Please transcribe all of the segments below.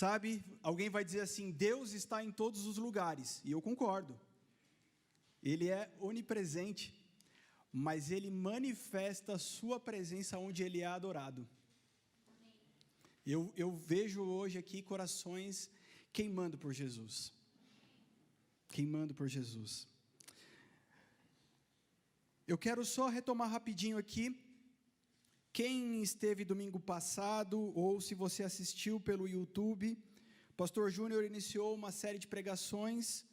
Sabe, alguém vai dizer assim, Deus está em todos os lugares, e eu concordo. Ele é onipresente, mas Ele manifesta a sua presença onde Ele é adorado. Eu vejo hoje aqui corações queimando por Jesus. Queimando por Jesus. Eu quero só retomar rapidinho aqui. Quem esteve domingo passado, ou se você assistiu pelo YouTube, Pastor Júnior iniciou uma série de pregações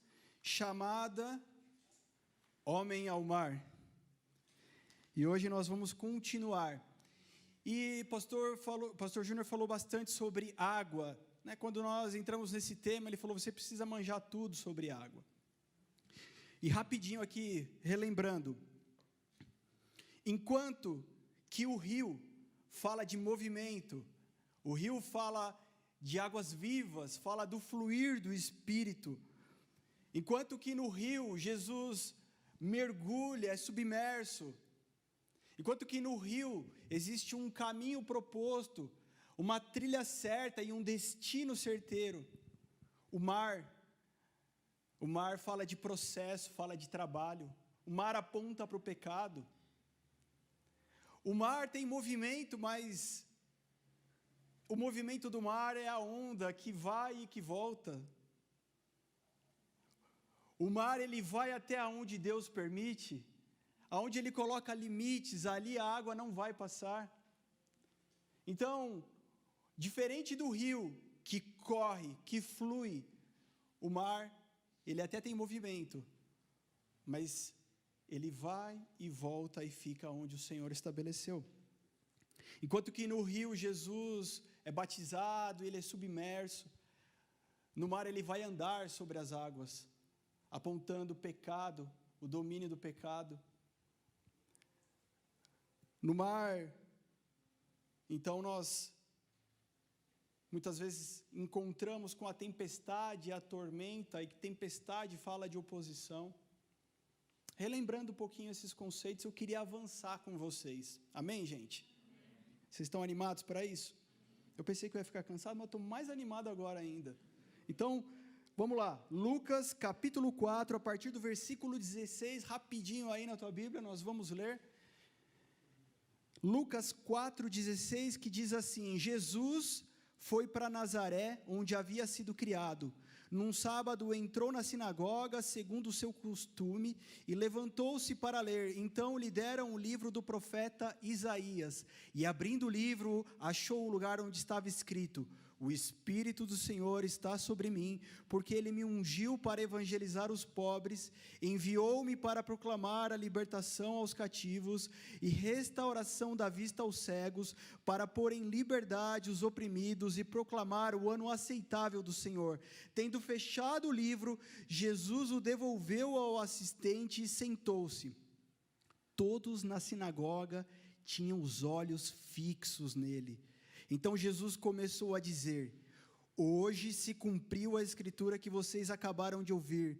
chamada Homem ao Mar. E hoje nós vamos continuar. E Pastor Júnior falou bastante sobre água. Né? Quando nós entramos nesse tema, ele falou, você precisa manjar tudo sobre água. E rapidinho aqui, relembrando. Enquanto que o rio fala de movimento, o rio fala de águas vivas, fala do fluir do Espírito. Enquanto que no rio Jesus mergulha, é submerso. Enquanto que no rio existe um caminho proposto, uma trilha certa e um destino certeiro. O mar fala de processo, fala de trabalho. O mar aponta para o pecado. O mar tem movimento, mas o movimento do mar é a onda que vai e que volta. O mar, ele vai até onde Deus permite, aonde Ele coloca limites, ali a água não vai passar. Então, diferente do rio que corre, que flui, o mar, ele até tem movimento, mas ele vai e volta e fica onde o Senhor estabeleceu. Enquanto que no rio Jesus é batizado, ele é submerso. No mar ele vai andar sobre as águas, apontando o pecado, o domínio do pecado. No mar, então nós muitas vezes encontramos com a tempestade e a tormenta, e que tempestade fala de oposição. Relembrando um pouquinho esses conceitos, eu queria avançar com vocês. Amém, gente? Amém. Vocês estão animados para isso? Eu pensei que eu ia ficar cansado, mas eu estou mais animado agora ainda. Então, vamos lá. Lucas, capítulo 4, a partir do versículo 16, rapidinho aí na tua Bíblia, nós vamos ler. Lucas 4,16, que diz assim, Jesus foi para Nazaré, onde havia sido criado. Num sábado entrou na sinagoga, segundo o seu costume, e levantou-se para ler. Então lhe deram o livro do profeta Isaías, e abrindo o livro, achou o lugar onde estava escrito, o Espírito do Senhor está sobre mim, porque Ele me ungiu para evangelizar os pobres, enviou-me para proclamar a libertação aos cativos e restauração da vista aos cegos, para pôr em liberdade os oprimidos e proclamar o ano aceitável do Senhor. Tendo fechado o livro, Jesus o devolveu ao assistente e sentou-se. Todos na sinagoga tinham os olhos fixos nele. Então Jesus começou a dizer, hoje se cumpriu a escritura que vocês acabaram de ouvir.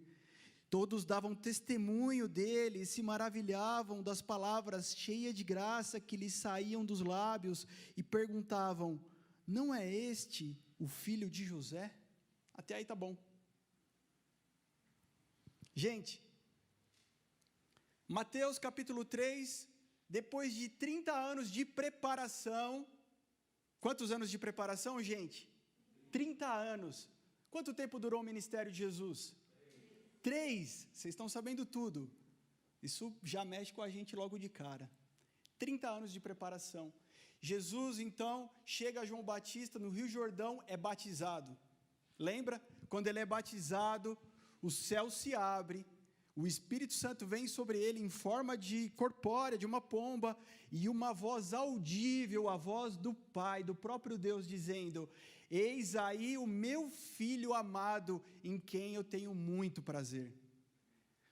Todos davam testemunho dele e se maravilhavam das palavras cheias de graça que lhes saíam dos lábios e perguntavam, não é este o filho de José? Até aí tá bom. Gente, Mateus capítulo 3, depois de 30 anos de preparação, quantos anos de preparação, gente? 30 anos. Quanto tempo durou o ministério de Jesus? 3. Vocês estão sabendo tudo. Isso já mexe com a gente logo de cara. 30 anos de preparação. Jesus, então, chega a João Batista no Rio Jordão, é batizado. Lembra? Quando ele é batizado, o céu se abre, o Espírito Santo vem sobre ele em forma de corpórea, de uma pomba, e uma voz audível, a voz do Pai, do próprio Deus, dizendo, eis aí o meu filho amado, em quem eu tenho muito prazer.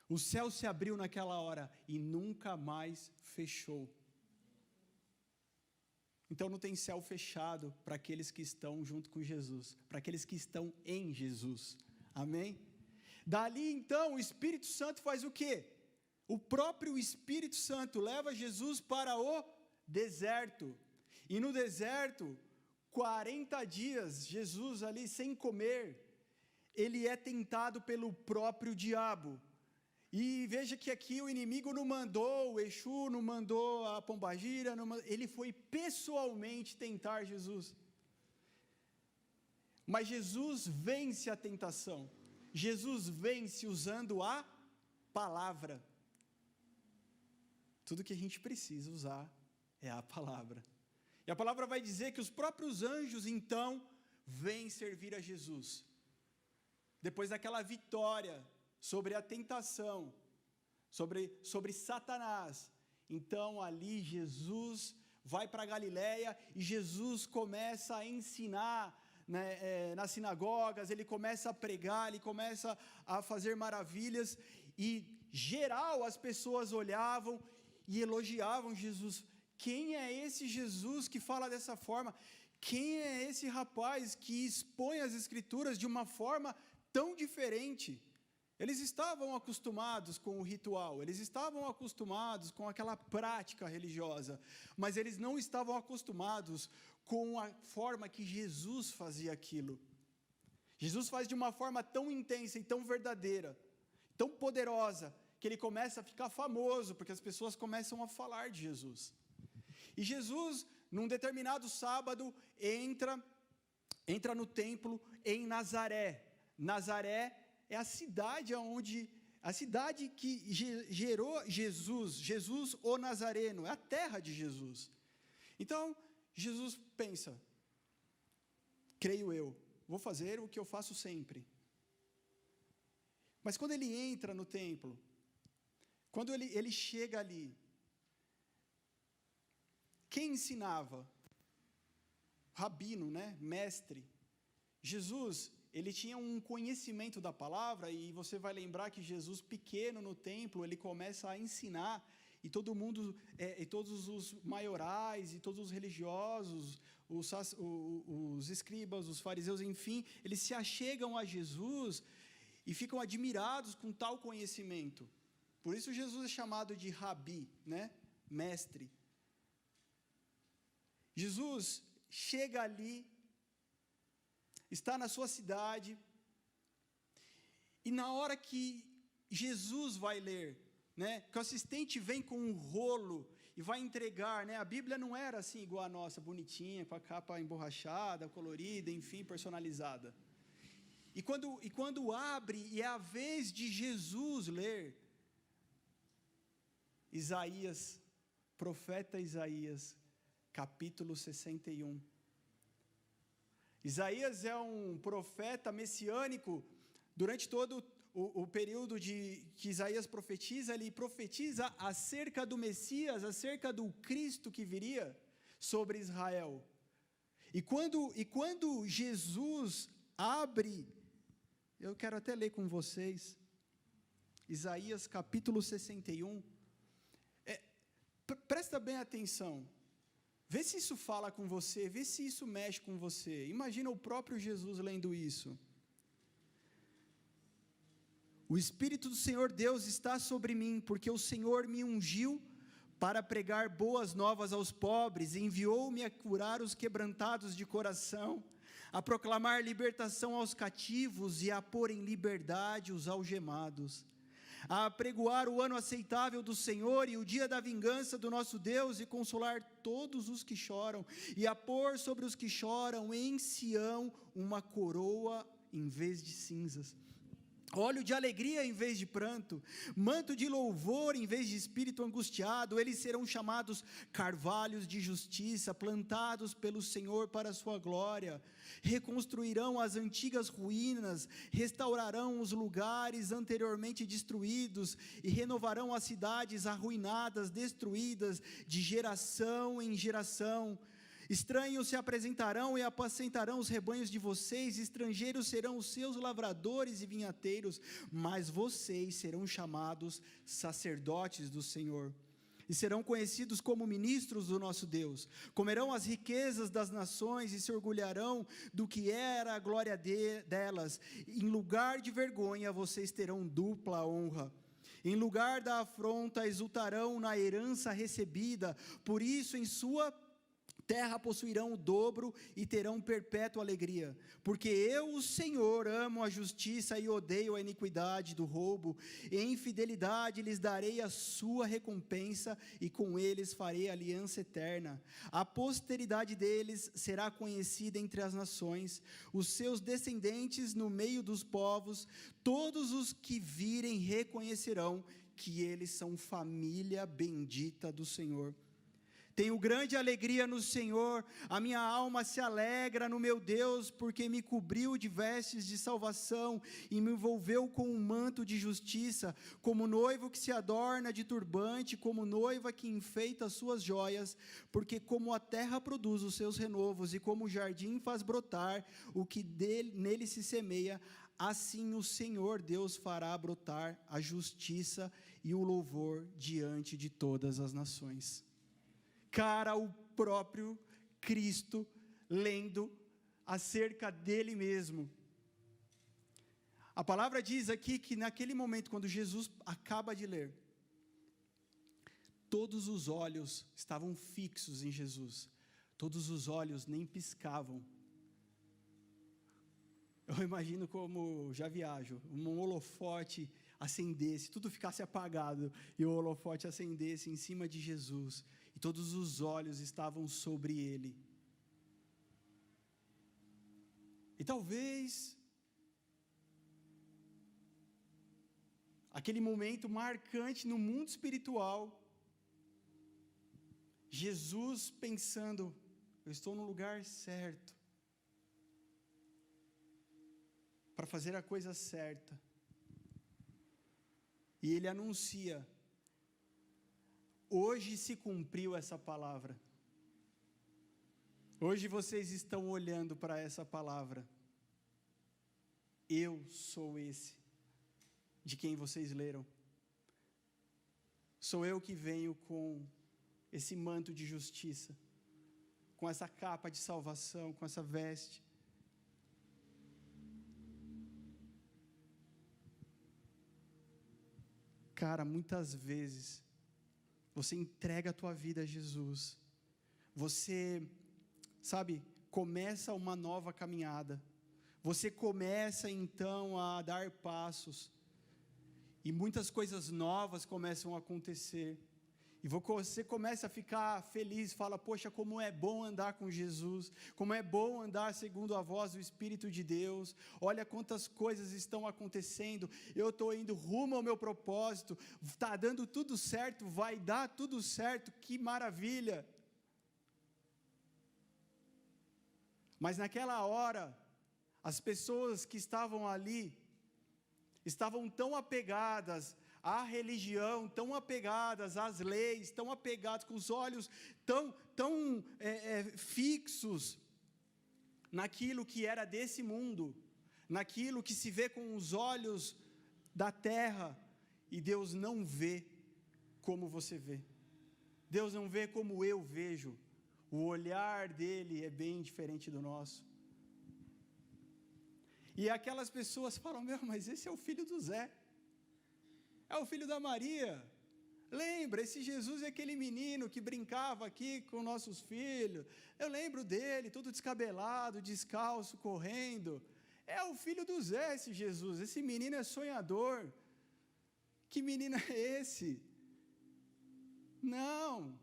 O céu se abriu naquela hora, e nunca mais fechou. Então não tem céu fechado para aqueles que estão junto com Jesus, para aqueles que estão em Jesus. Amém? Dali então o Espírito Santo faz o quê? O próprio Espírito Santo leva Jesus para o deserto. E no deserto, 40 dias, Jesus ali sem comer, ele é tentado pelo próprio diabo. E veja que aqui o inimigo não mandou, o Exu não mandou a pombagira, ele foi pessoalmente tentar Jesus. Mas Jesus vence a tentação. Jesus vence usando a palavra. Tudo que a gente precisa usar é a palavra. E a palavra vai dizer que os próprios anjos, então, vêm servir a Jesus. Depois daquela vitória sobre a tentação, sobre Satanás. Então, ali, Jesus vai para a Galileia e Jesus começa a ensinar, né, nas sinagogas, ele começa a pregar, ele começa a fazer maravilhas, e geral as pessoas olhavam e elogiavam Jesus. Quem é esse Jesus que fala dessa forma? Quem é esse rapaz que expõe as Escrituras de uma forma tão diferente? Eles estavam acostumados com o ritual, eles estavam acostumados com aquela prática religiosa, mas eles não estavam acostumados com a forma que Jesus fazia aquilo. Jesus faz de uma forma tão intensa e tão verdadeira, tão poderosa, que ele começa a ficar famoso, porque as pessoas começam a falar de Jesus. E Jesus, num determinado sábado, entra no templo em Nazaré. Nazaré é a cidade que gerou Jesus o Nazareno, é a terra de Jesus. Então, Jesus pensa, creio eu, vou fazer o que eu faço sempre. Mas quando ele entra no templo, quando ele chega ali, quem ensinava? Rabino, né? Mestre. Jesus, ele tinha um conhecimento da palavra, e você vai lembrar que Jesus, pequeno no templo, ele começa a ensinar, e todo mundo, e todos os maiorais, e todos os religiosos, os escribas, os fariseus, enfim, eles se achegam a Jesus e ficam admirados com tal conhecimento. Por isso Jesus é chamado de Rabi, né? Mestre. Jesus chega ali, está na sua cidade, e na hora que Jesus vai ler, né, que o assistente vem com um rolo e vai entregar, né, a Bíblia não era assim igual a nossa, bonitinha, com a capa emborrachada, colorida, enfim, personalizada. E quando abre, e é a vez de Jesus ler, Isaías, profeta Isaías, capítulo 61. Isaías é um profeta messiânico. Durante todo o período que Isaías profetiza, ele profetiza acerca do Messias, acerca do Cristo que viria sobre Israel. E quando Jesus abre, eu quero até ler com vocês, Isaías capítulo 61, presta bem atenção, vê se isso fala com você, vê se isso mexe com você. Imagina o próprio Jesus lendo isso. O Espírito do Senhor Deus está sobre mim, porque o Senhor me ungiu para pregar boas novas aos pobres, e enviou-me a curar os quebrantados de coração, a proclamar libertação aos cativos e a pôr em liberdade os algemados, a apregoar o ano aceitável do Senhor e o dia da vingança do nosso Deus, e consolar todos os que choram, e a pôr sobre os que choram em Sião uma coroa em vez de cinzas, óleo de alegria em vez de pranto, manto de louvor em vez de espírito angustiado. Eles serão chamados carvalhos de justiça, plantados pelo Senhor para a sua glória. Reconstruirão as antigas ruínas, restaurarão os lugares anteriormente destruídos, e renovarão as cidades arruinadas, destruídas de geração em geração. Estranhos se apresentarão e apacentarão os rebanhos de vocês, estrangeiros serão os seus lavradores e vinhateiros, mas vocês serão chamados sacerdotes do Senhor, e serão conhecidos como ministros do nosso Deus. Comerão as riquezas das nações e se orgulharão do que era a glória delas. Em lugar de vergonha, vocês terão dupla honra. Em lugar da afronta, exultarão na herança recebida. Por isso, em sua terra possuirão o dobro e terão perpétua alegria, porque eu, o Senhor, amo a justiça e odeio a iniquidade do roubo, e em fidelidade lhes darei a sua recompensa, e com eles farei aliança eterna. A posteridade deles será conhecida entre as nações, os seus descendentes no meio dos povos, todos os que virem reconhecerão que eles são família bendita do Senhor. Tenho grande alegria no Senhor, a minha alma se alegra no meu Deus, porque me cobriu de vestes de salvação e me envolveu com um manto de justiça, como noivo que se adorna de turbante, como noiva que enfeita as suas joias, porque como a terra produz os seus renovos e como o jardim faz brotar o que nele se semeia, assim o Senhor Deus fará brotar a justiça e o louvor diante de todas as nações. Cara, o próprio Cristo lendo acerca dele mesmo. A palavra diz aqui que naquele momento, quando Jesus acaba de ler, todos os olhos estavam fixos em Jesus, todos os olhos nem piscavam. Eu imagino como, já viajo, um holofote acendesse, tudo ficasse apagado, e o holofote acendesse em cima de Jesus, e todos os olhos estavam sobre ele. E talvez aquele momento marcante no mundo espiritual, Jesus pensando, eu estou no lugar certo, para fazer a coisa certa, e ele anuncia, hoje se cumpriu essa palavra, hoje vocês estão olhando para essa palavra, eu sou esse, de quem vocês leram, sou eu que venho com esse manto de justiça, com essa capa de salvação, com essa veste. Cara, muitas vezes, você entrega a tua vida a Jesus, você, sabe, começa uma nova caminhada, você começa então a dar passos, e muitas coisas novas começam a acontecer, e você começa a ficar feliz, fala, poxa, como é bom andar com Jesus, como é bom andar segundo a voz do Espírito de Deus, olha quantas coisas estão acontecendo, eu estou indo rumo ao meu propósito, está dando tudo certo, vai dar tudo certo, que maravilha. Mas naquela hora, as pessoas que estavam ali, estavam tão apegadas à religião, tão apegadas às leis, tão apegadas, com os olhos tão fixos naquilo que era desse mundo, naquilo que se vê com os olhos da terra, e Deus não vê como você vê, Deus não vê como eu vejo, o olhar dele é bem diferente do nosso. E aquelas pessoas falam, mas esse é o filho do Zé, é o filho da Maria, lembra, esse Jesus é aquele menino que brincava aqui com nossos filhos, eu lembro dele, todo descabelado, descalço, correndo, é o filho do Zé esse Jesus, esse menino é sonhador, que menino é esse? Não,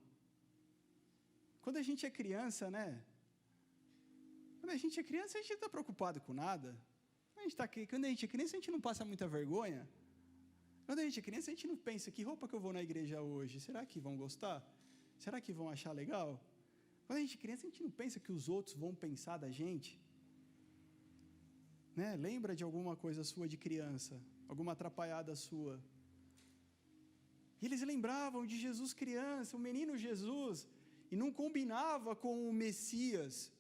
quando a gente é criança, quando a gente é criança, a gente não está preocupado com nada, quando a gente é criança, a gente não passa muita vergonha, quando a gente é criança, a gente não pensa, que roupa que eu vou na igreja hoje? Será que vão gostar? Será que vão achar legal? Quando a gente é criança, a gente não pensa que os outros vão pensar da gente? Lembra de alguma coisa sua de criança? Alguma atrapalhada sua? E eles lembravam de Jesus criança, o menino Jesus, e não combinava com o Messias.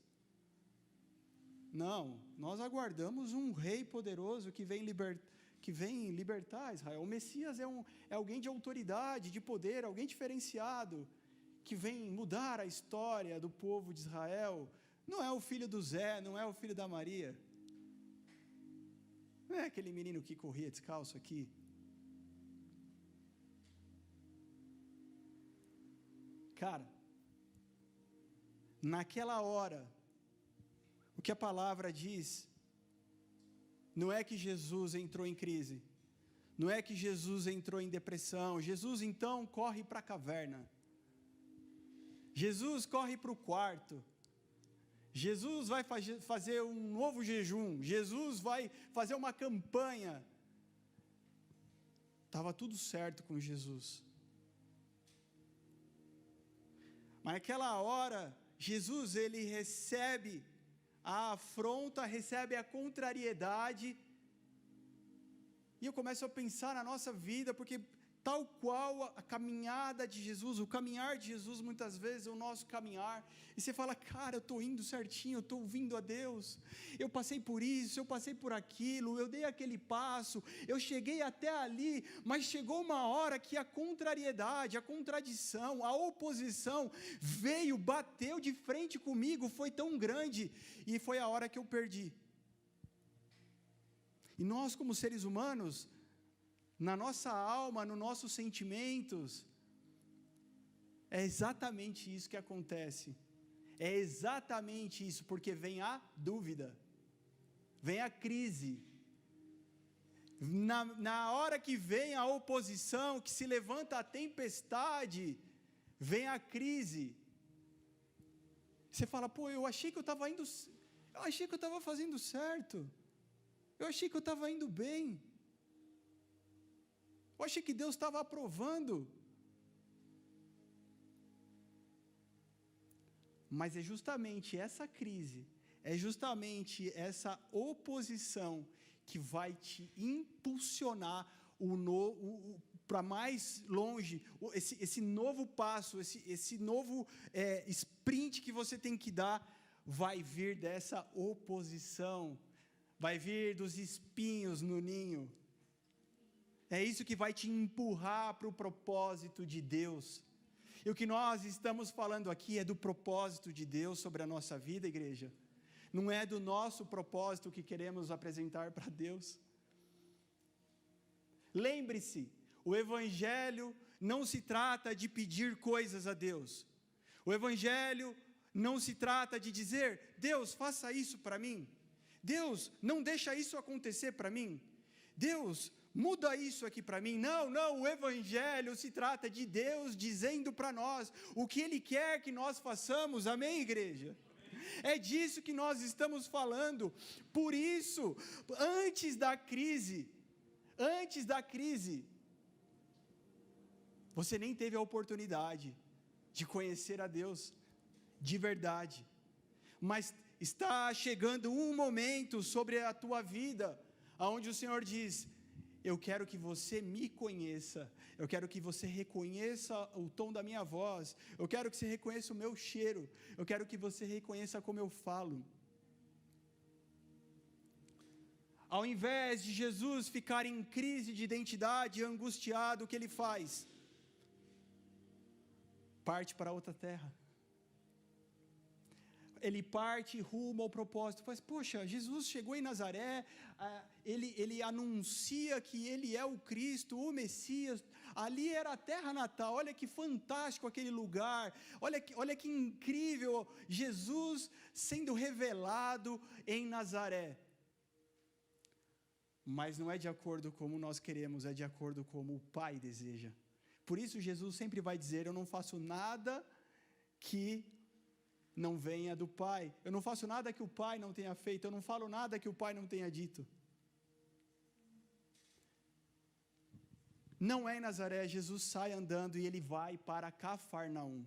Não, nós aguardamos um rei poderoso que vem libertar Israel. O Messias é alguém de autoridade, de poder, alguém diferenciado, que vem mudar a história do povo de Israel. Não é o filho do Zé, não é o filho da Maria. Não é aquele menino que corria descalço aqui. Cara, naquela hora, o que a palavra diz, não é que Jesus entrou em crise, não é que Jesus entrou em depressão. Jesus então corre para a caverna, Jesus corre para o quarto, Jesus vai fazer um novo jejum, Jesus vai fazer uma campanha. Estava tudo certo com Jesus. Mas naquela hora, Jesus, ele recebe a afronta, recebe a contrariedade. E eu começo a pensar na nossa vida, porque tal qual a caminhada de Jesus, o caminhar de Jesus, muitas vezes é o nosso caminhar. E você fala, cara, eu estou indo certinho, eu estou ouvindo a Deus, eu passei por isso, eu passei por aquilo, eu dei aquele passo, eu cheguei até ali, mas chegou uma hora que a contrariedade, a contradição, a oposição veio, bateu de frente comigo, foi tão grande, e foi a hora que eu perdi. E nós, como seres humanos, na nossa alma, nos nossos sentimentos, é exatamente isso que acontece. É exatamente isso, porque vem a dúvida, vem a crise. Na hora que vem a oposição, que se levanta a tempestade, vem a crise. Você fala, pô, eu achei que eu estava fazendo certo, eu achei que eu estava indo bem, eu achei que Deus estava aprovando. Mas é justamente essa crise, é justamente essa oposição que vai te impulsionar para mais longe, esse novo passo, esse novo sprint que você tem que dar, vai vir dessa oposição, vai vir dos espinhos no ninho. É isso que vai te empurrar para o propósito de Deus. E o que nós estamos falando aqui é do propósito de Deus sobre a nossa vida, igreja. Não é do nosso propósito que queremos apresentar para Deus. Lembre-se, o Evangelho não se trata de pedir coisas a Deus. O Evangelho não se trata de dizer, Deus, faça isso para mim. Deus, não deixa isso acontecer para mim. Deus, muda isso aqui para mim. Não, o Evangelho se trata de Deus dizendo para nós o que Ele quer que nós façamos, amém, igreja? É disso que nós estamos falando. Por isso, antes da crise, você nem teve a oportunidade de conhecer a Deus de verdade, mas está chegando um momento sobre a tua vida, onde o Senhor diz, eu quero que você me conheça, eu quero que você reconheça o tom da minha voz, eu quero que você reconheça o meu cheiro, eu quero que você reconheça como eu falo. Ao invés de Jesus ficar em crise de identidade, angustiado, o que Ele faz? Parte para outra terra. Ele parte rumo ao propósito. Mas, poxa, Jesus chegou em Nazaré, ele anuncia que Ele é o Cristo, o Messias, ali era a terra natal, olha que fantástico aquele lugar, olha que incrível, Jesus sendo revelado em Nazaré. Mas não é de acordo como nós queremos, é de acordo como o Pai deseja. Por isso Jesus sempre vai dizer, eu não faço nada que não venha do Pai, eu não faço nada que o Pai não tenha feito, eu não falo nada que o Pai não tenha dito. Não é em Nazaré, Jesus sai andando e Ele vai para Cafarnaum.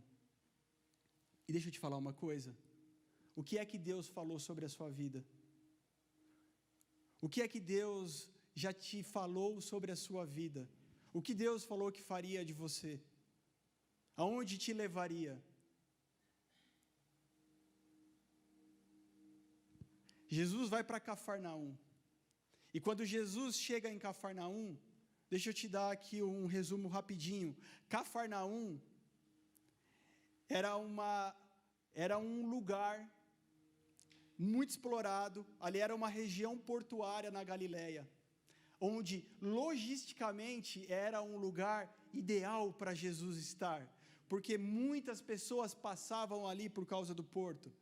E deixa eu te falar uma coisa, o que é que Deus falou sobre a sua vida? O que é que Deus já te falou sobre a sua vida? O que Deus falou que faria de você? Aonde te levaria? Jesus vai para Cafarnaum. E quando Jesus chega em Cafarnaum, deixa eu te dar aqui um resumo rapidinho. Cafarnaum era um lugar muito explorado, ali era uma região portuária na Galileia, onde logisticamente era um lugar ideal para Jesus estar, porque muitas pessoas passavam ali por causa do porto.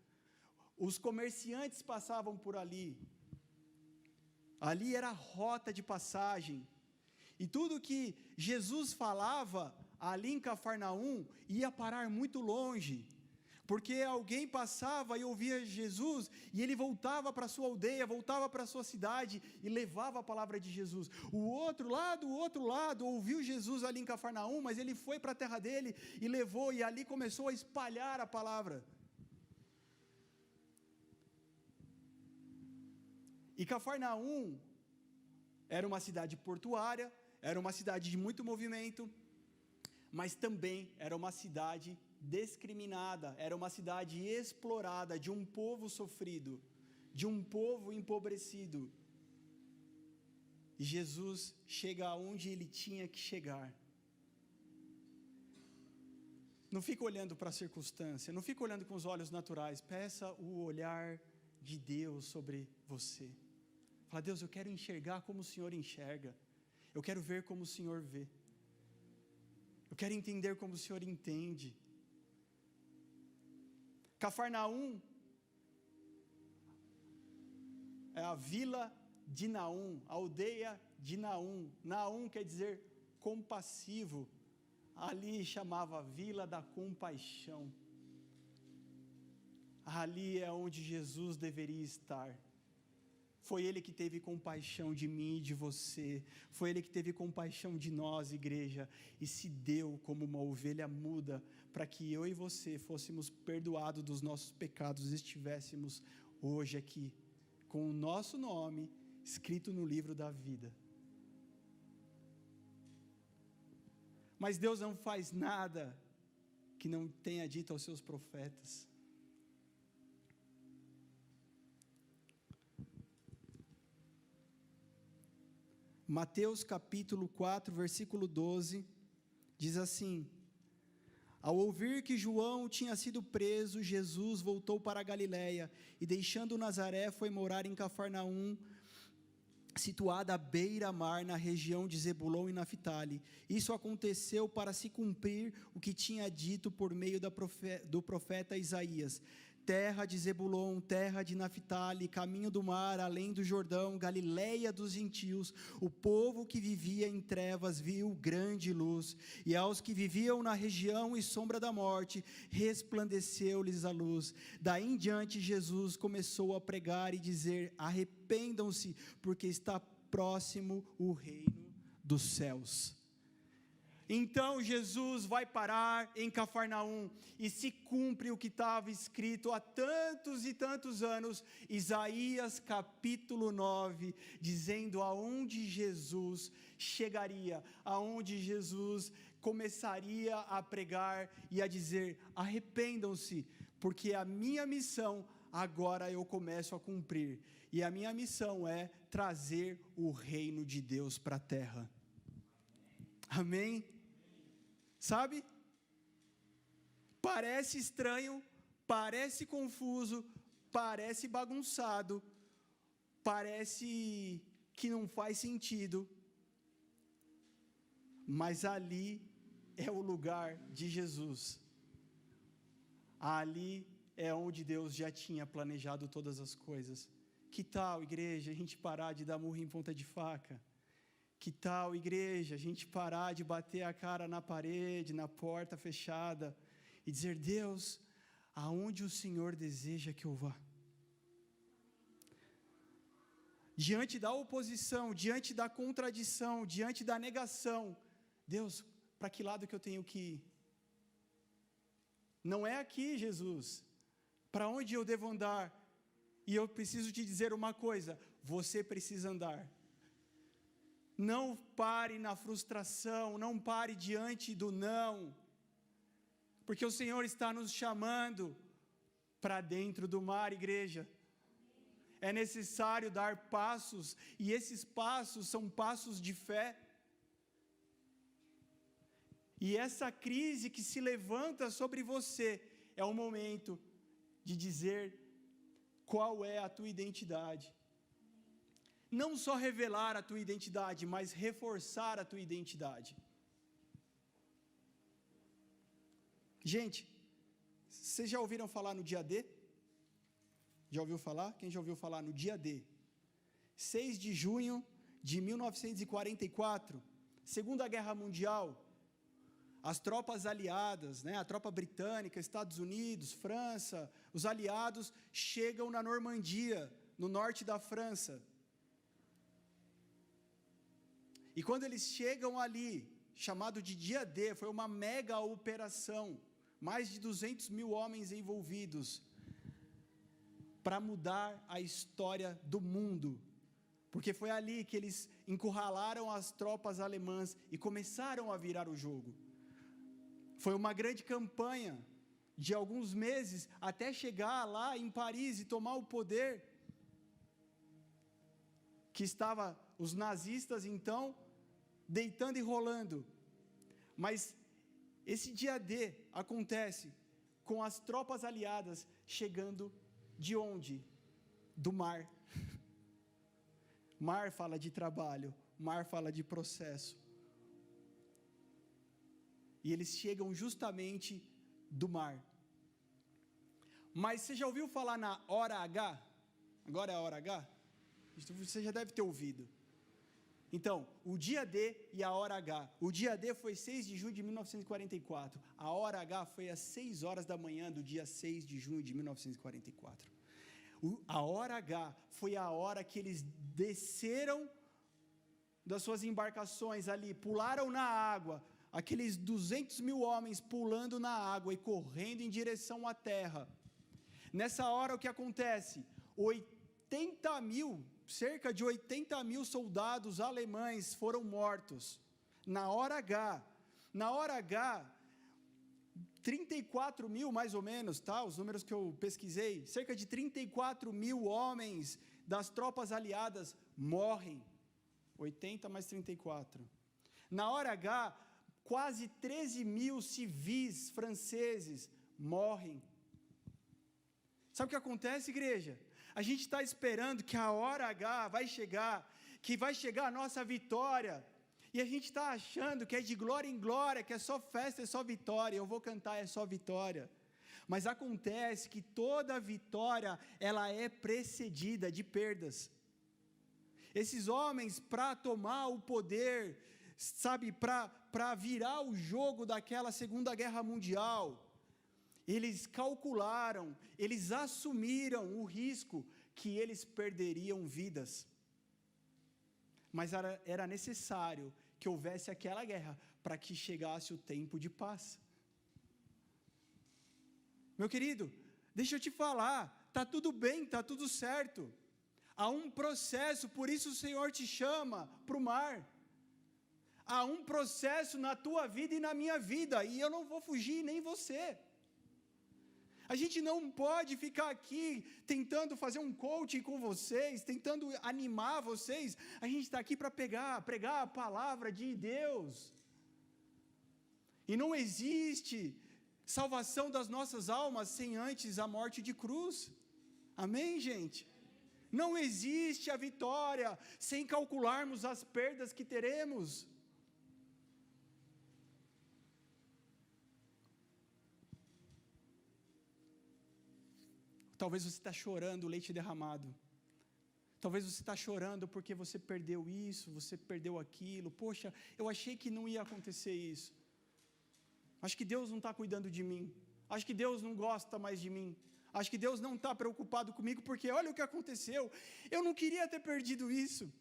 Os comerciantes passavam por ali. Ali era a rota de passagem. E tudo que Jesus falava ali em Cafarnaum ia parar muito longe, porque alguém passava e ouvia Jesus, e ele voltava para a sua aldeia, voltava para a sua cidade, e levava a palavra de Jesus. O outro lá do outro lado ouviu Jesus ali em Cafarnaum, mas ele foi para a terra dele, e levou, e ali começou a espalhar a palavra. E Cafarnaum era uma cidade portuária, era uma cidade de muito movimento, mas também era uma cidade discriminada, era uma cidade explorada, de um povo sofrido, de um povo empobrecido. E Jesus chega aonde ele tinha que chegar. Não fica olhando para a circunstância, não fica olhando com os olhos naturais, peça o olhar de Deus sobre você. Fala: Deus, eu quero enxergar como o Senhor enxerga, eu quero ver como o Senhor vê, eu quero entender como o Senhor entende. Cafarnaum é a vila de Naum, a aldeia de Naum. Naum quer dizer compassivo, ali chamava Vila da Compaixão. Ali é onde Jesus deveria estar. Foi Ele que teve compaixão de mim e de você, foi Ele que teve compaixão de nós, igreja, e se deu como uma ovelha muda, para que eu e você fôssemos perdoados dos nossos pecados, e estivéssemos hoje aqui, com o nosso nome escrito no livro da vida. Mas Deus não faz nada que não tenha dito aos seus profetas. Mateus capítulo 4, versículo 12, diz assim: ao ouvir que João tinha sido preso, Jesus voltou para a Galiléia, e deixando Nazaré, foi morar em Cafarnaum, situada à beira-mar, na região de Zebulon e Naftali. Isso aconteceu para se cumprir o que tinha dito por meio do profeta Isaías: terra de Zebulon, terra de Naftali, caminho do mar, além do Jordão, Galiléia dos gentios. O povo que vivia em trevas viu grande luz, e aos que viviam na região e sombra da morte, resplandeceu-lhes a luz. Daí em diante, Jesus começou a pregar e dizer: arrependam-se, porque está próximo o reino dos céus. Então Jesus vai parar em Cafarnaum, e se cumpre o que estava escrito há tantos e tantos anos, Isaías capítulo 9, dizendo aonde Jesus chegaria, aonde Jesus começaria a pregar e a dizer: arrependam-se, porque a minha missão agora eu começo a cumprir, e a minha missão é trazer o reino de Deus para a terra. Amém? Sabe? Parece estranho, parece confuso, parece bagunçado, parece que não faz sentido, mas ali é o lugar de Jesus. Ali é onde Deus já tinha planejado todas as coisas. Que tal, igreja, a gente parar de dar murro em ponta de faca? Que tal, igreja, a gente parar de bater a cara na parede, na porta fechada, e dizer: Deus, aonde o Senhor deseja que eu vá? Diante da oposição, diante da contradição, diante da negação, Deus, para que lado que eu tenho que ir? Não é aqui, Jesus. Para onde eu devo andar? E eu preciso te dizer uma coisa: você precisa andar. Não pare na frustração, não pare diante do não, porque o Senhor está nos chamando para dentro do mar, igreja. É necessário dar passos, e esses passos são passos de fé. E essa crise que se levanta sobre você é o momento de dizer qual é a tua identidade. Não só revelar a tua identidade, mas reforçar a tua identidade. Gente, vocês já ouviram falar no dia D? Já ouviu falar? Quem já ouviu falar no dia D? 6 de junho de 1944, Segunda Guerra Mundial, as tropas aliadas, a tropa britânica, Estados Unidos, França, os aliados chegam na Normandia, no norte da França. E quando eles chegam ali, chamado de dia D, foi uma mega operação, mais de 200 mil homens envolvidos, para mudar a história do mundo. Porque foi ali que eles encurralaram as tropas alemãs e começaram a virar o jogo. Foi uma grande campanha de alguns meses até chegar lá em Paris e tomar o poder, que estava os nazistas então deitando e rolando. Mas esse dia D acontece com as tropas aliadas chegando de onde? Do mar. Mar fala de trabalho, mar fala de processo. E eles chegam justamente do mar. Mas você já ouviu falar na hora H? Agora é a hora H? Você já deve ter ouvido. Então, o dia D e a hora H. O dia D foi 6 de junho de 1944. A hora H foi às 6 horas da manhã do dia 6 de junho de 1944. A hora H foi a hora que eles desceram das suas embarcações ali, pularam na água, aqueles 200 mil homens pulando na água e correndo em direção à terra. Nessa hora o que acontece? 80 mil, cerca de 80 mil soldados alemães foram mortos. Na hora H. Na hora H, 34 mil mais ou menos, tá? Os números que eu pesquisei, cerca de 34 mil homens das tropas aliadas morrem. 80 mais 34. Na hora H, quase 13 mil civis franceses morrem. Sabe o que acontece, igreja? A gente está esperando que a hora H vai chegar, que vai chegar a nossa vitória. E a gente está achando que é de glória em glória, que é só festa, é só vitória. Eu vou cantar, é só vitória. Mas acontece que toda vitória, ela é precedida de perdas. Esses homens, para tomar o poder, sabe, para virar o jogo daquela Segunda Guerra Mundial, eles calcularam, eles assumiram o risco que eles perderiam vidas. Mas era necessário que houvesse aquela guerra para que chegasse o tempo de paz. Meu querido, deixa eu te falar, está tudo bem, está tudo certo. Há um processo, por isso o Senhor te chama para o mar. Há um processo na tua vida e na minha vida, e eu não vou fugir, nem você. A gente não pode ficar aqui tentando fazer um coaching com vocês, tentando animar vocês. A gente está aqui para pregar a palavra de Deus. E não existe salvação das nossas almas sem antes a morte de cruz. Amém, gente? Não existe a vitória sem calcularmos as perdas que teremos. Talvez você está chorando o leite derramado. Talvez você está chorando porque você perdeu isso, você perdeu aquilo. Poxa, eu achei que não ia acontecer isso. Acho que Deus não está cuidando de mim. Acho que Deus não gosta mais de mim. Acho que Deus não está preocupado comigo porque olha o que aconteceu. Eu não queria ter perdido isso.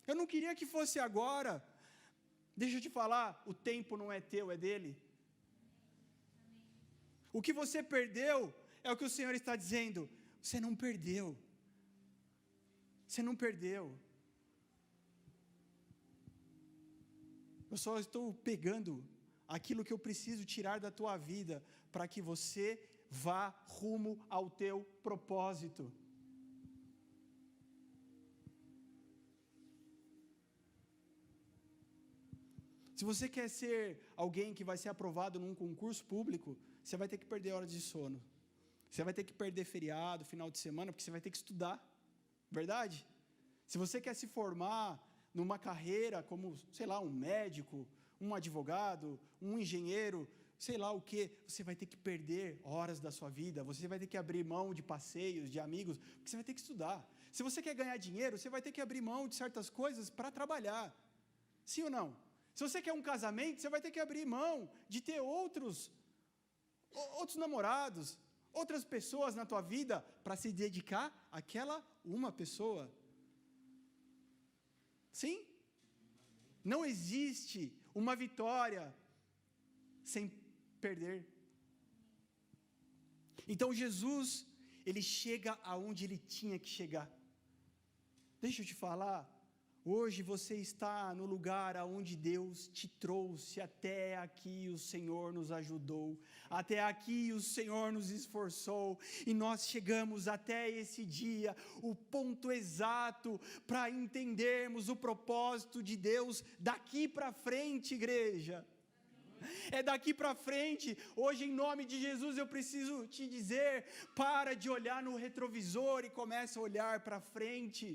Eu não queria que fosse agora. Deixa eu te falar, o tempo não é teu, é dele. O que você perdeu é o que o Senhor está dizendo, você não perdeu. Você não perdeu. Eu só estou pegando aquilo que eu preciso tirar da tua vida para que você vá rumo ao teu propósito. Se você quer ser alguém que vai ser aprovado num concurso público, você vai ter que perder horas de sono. Você vai ter que perder feriado, final de semana, porque você vai ter que estudar. Verdade? Se você quer se formar numa carreira como, sei lá, um médico, um advogado, um engenheiro, sei lá o que, você vai ter que perder horas da sua vida, você vai ter que abrir mão de passeios, de amigos, porque você vai ter que estudar. Se você quer ganhar dinheiro, você vai ter que abrir mão de certas coisas para trabalhar. Sim ou não? Se você quer um casamento, você vai ter que abrir mão de ter outros namorados, outras pessoas na tua vida, para se dedicar àquela uma pessoa. Sim? Não existe uma vitória sem perder. Então Jesus, ele chega aonde ele tinha que chegar. Deixa eu te falar, hoje você está no lugar aonde Deus te trouxe, até aqui o Senhor nos ajudou, até aqui o Senhor nos esforçou, e nós chegamos até esse dia, o ponto exato para entendermos o propósito de Deus daqui para frente, igreja. É daqui para frente. Hoje, em nome de Jesus, eu preciso te dizer, para de olhar no retrovisor e começa a olhar para frente.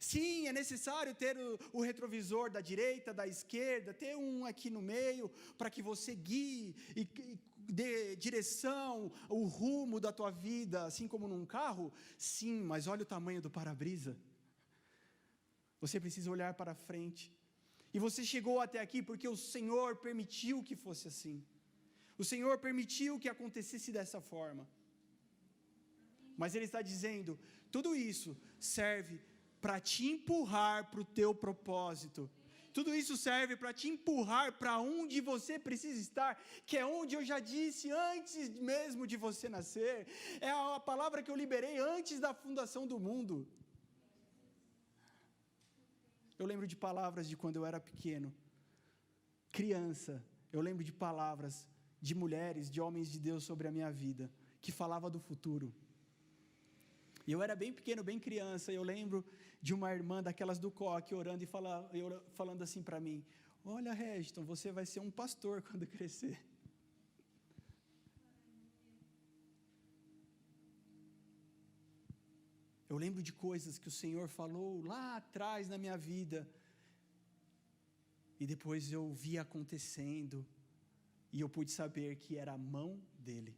Sim, é necessário ter o retrovisor da direita, da esquerda, ter um aqui no meio, para que você guie e dê direção, o rumo da tua vida, assim como num carro. Sim, mas olha o tamanho do para-brisa. Você precisa olhar para frente. E você chegou até aqui porque o Senhor permitiu que fosse assim. O Senhor permitiu que acontecesse dessa forma. Mas Ele está dizendo, tudo isso serve para te empurrar para o teu propósito. Tudo isso serve para te empurrar para onde você precisa estar, que é onde eu já disse antes mesmo de você nascer. É a palavra que eu liberei antes da fundação do mundo. Eu lembro de palavras de quando eu era pequeno, criança. Eu lembro de palavras de mulheres, de homens de Deus sobre a minha vida, que falava do futuro. E eu era bem pequeno, bem criança, e eu lembro de uma irmã daquelas do coque orando e falando assim para mim, olha, Registon, você vai ser um pastor quando crescer. Eu lembro de coisas que o Senhor falou lá atrás na minha vida, e depois eu vi acontecendo, e eu pude saber que era a mão dEle.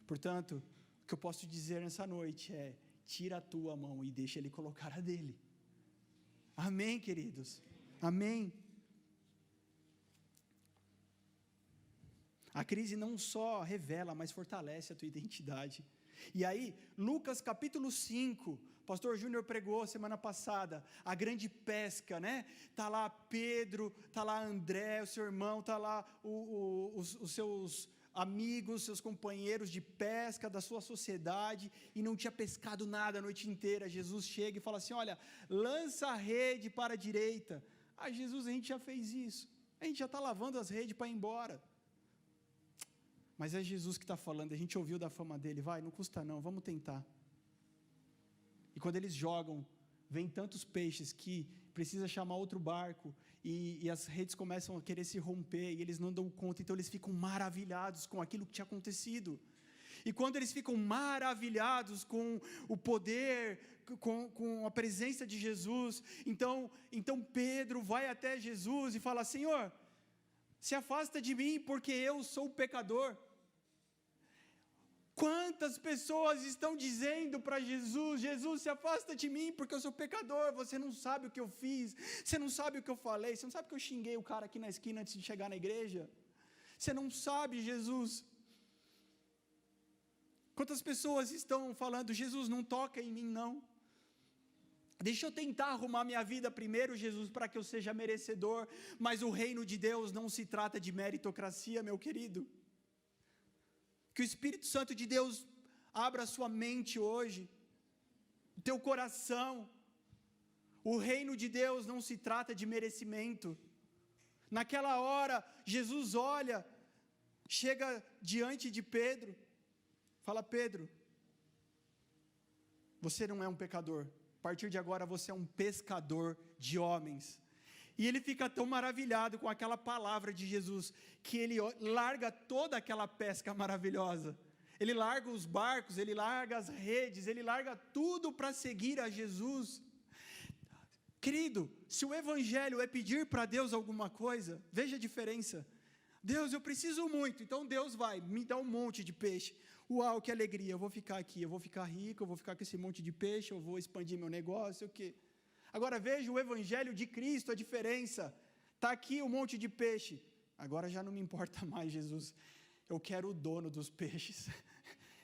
Portanto, o que eu posso dizer nessa noite é, tira a tua mão e deixa Ele colocar a dEle. Amém, queridos? Amém? A crise não só revela, mas fortalece a tua identidade. E aí, Lucas capítulo 5, pastor Júnior pregou semana passada, a grande pesca, né? Está lá Pedro, está lá André, o seu irmão, está lá os seus amigos, seus companheiros de pesca da sua sociedade, e não tinha pescado nada a noite inteira. Jesus chega e fala assim, olha, lança a rede para a direita. Ah, Jesus, a gente já fez isso, a gente já está lavando as redes para ir embora. Mas é Jesus que está falando, a gente ouviu da fama dele, vai, não custa não, vamos tentar. E quando eles jogam, vem tantos peixes que precisa chamar outro barco, e as redes começam a querer se romper, e eles não dão conta, então eles ficam maravilhados com aquilo que tinha acontecido. E quando eles ficam maravilhados com o poder, com a presença de Jesus, então Pedro vai até Jesus e fala, Senhor, se afasta de mim, porque eu sou pecador. Quantas pessoas estão dizendo para Jesus, Jesus, se afasta de mim, porque eu sou pecador, você não sabe o que eu fiz, você não sabe o que eu falei, você não sabe que eu xinguei o cara aqui na esquina antes de chegar na igreja, você não sabe, Jesus. Quantas pessoas estão falando, Jesus, não toca em mim não, deixa eu tentar arrumar minha vida primeiro, Jesus, para que eu seja merecedor, mas o reino de Deus não se trata de meritocracia, meu querido. Que o Espírito Santo de Deus abra a sua mente hoje, o teu coração. O reino de Deus não se trata de merecimento. Naquela hora, Jesus olha, chega diante de Pedro, fala, Pedro, você não é um pecador, a partir de agora você é um pescador de homens. E ele fica tão maravilhado com aquela palavra de Jesus, que ele larga toda aquela pesca maravilhosa. Ele larga os barcos, ele larga as redes, ele larga tudo para seguir a Jesus. Querido, se o evangelho é pedir para Deus alguma coisa, veja a diferença. Deus, eu preciso muito. Então Deus vai, me dá um monte de peixe. Uau, que alegria, eu vou ficar aqui, eu vou ficar rico, eu vou ficar com esse monte de peixe, eu vou expandir meu negócio, o quê? Agora veja o evangelho de Cristo, a diferença. Está aqui um monte de peixe. Agora já não me importa mais, Jesus. Eu quero o dono dos peixes.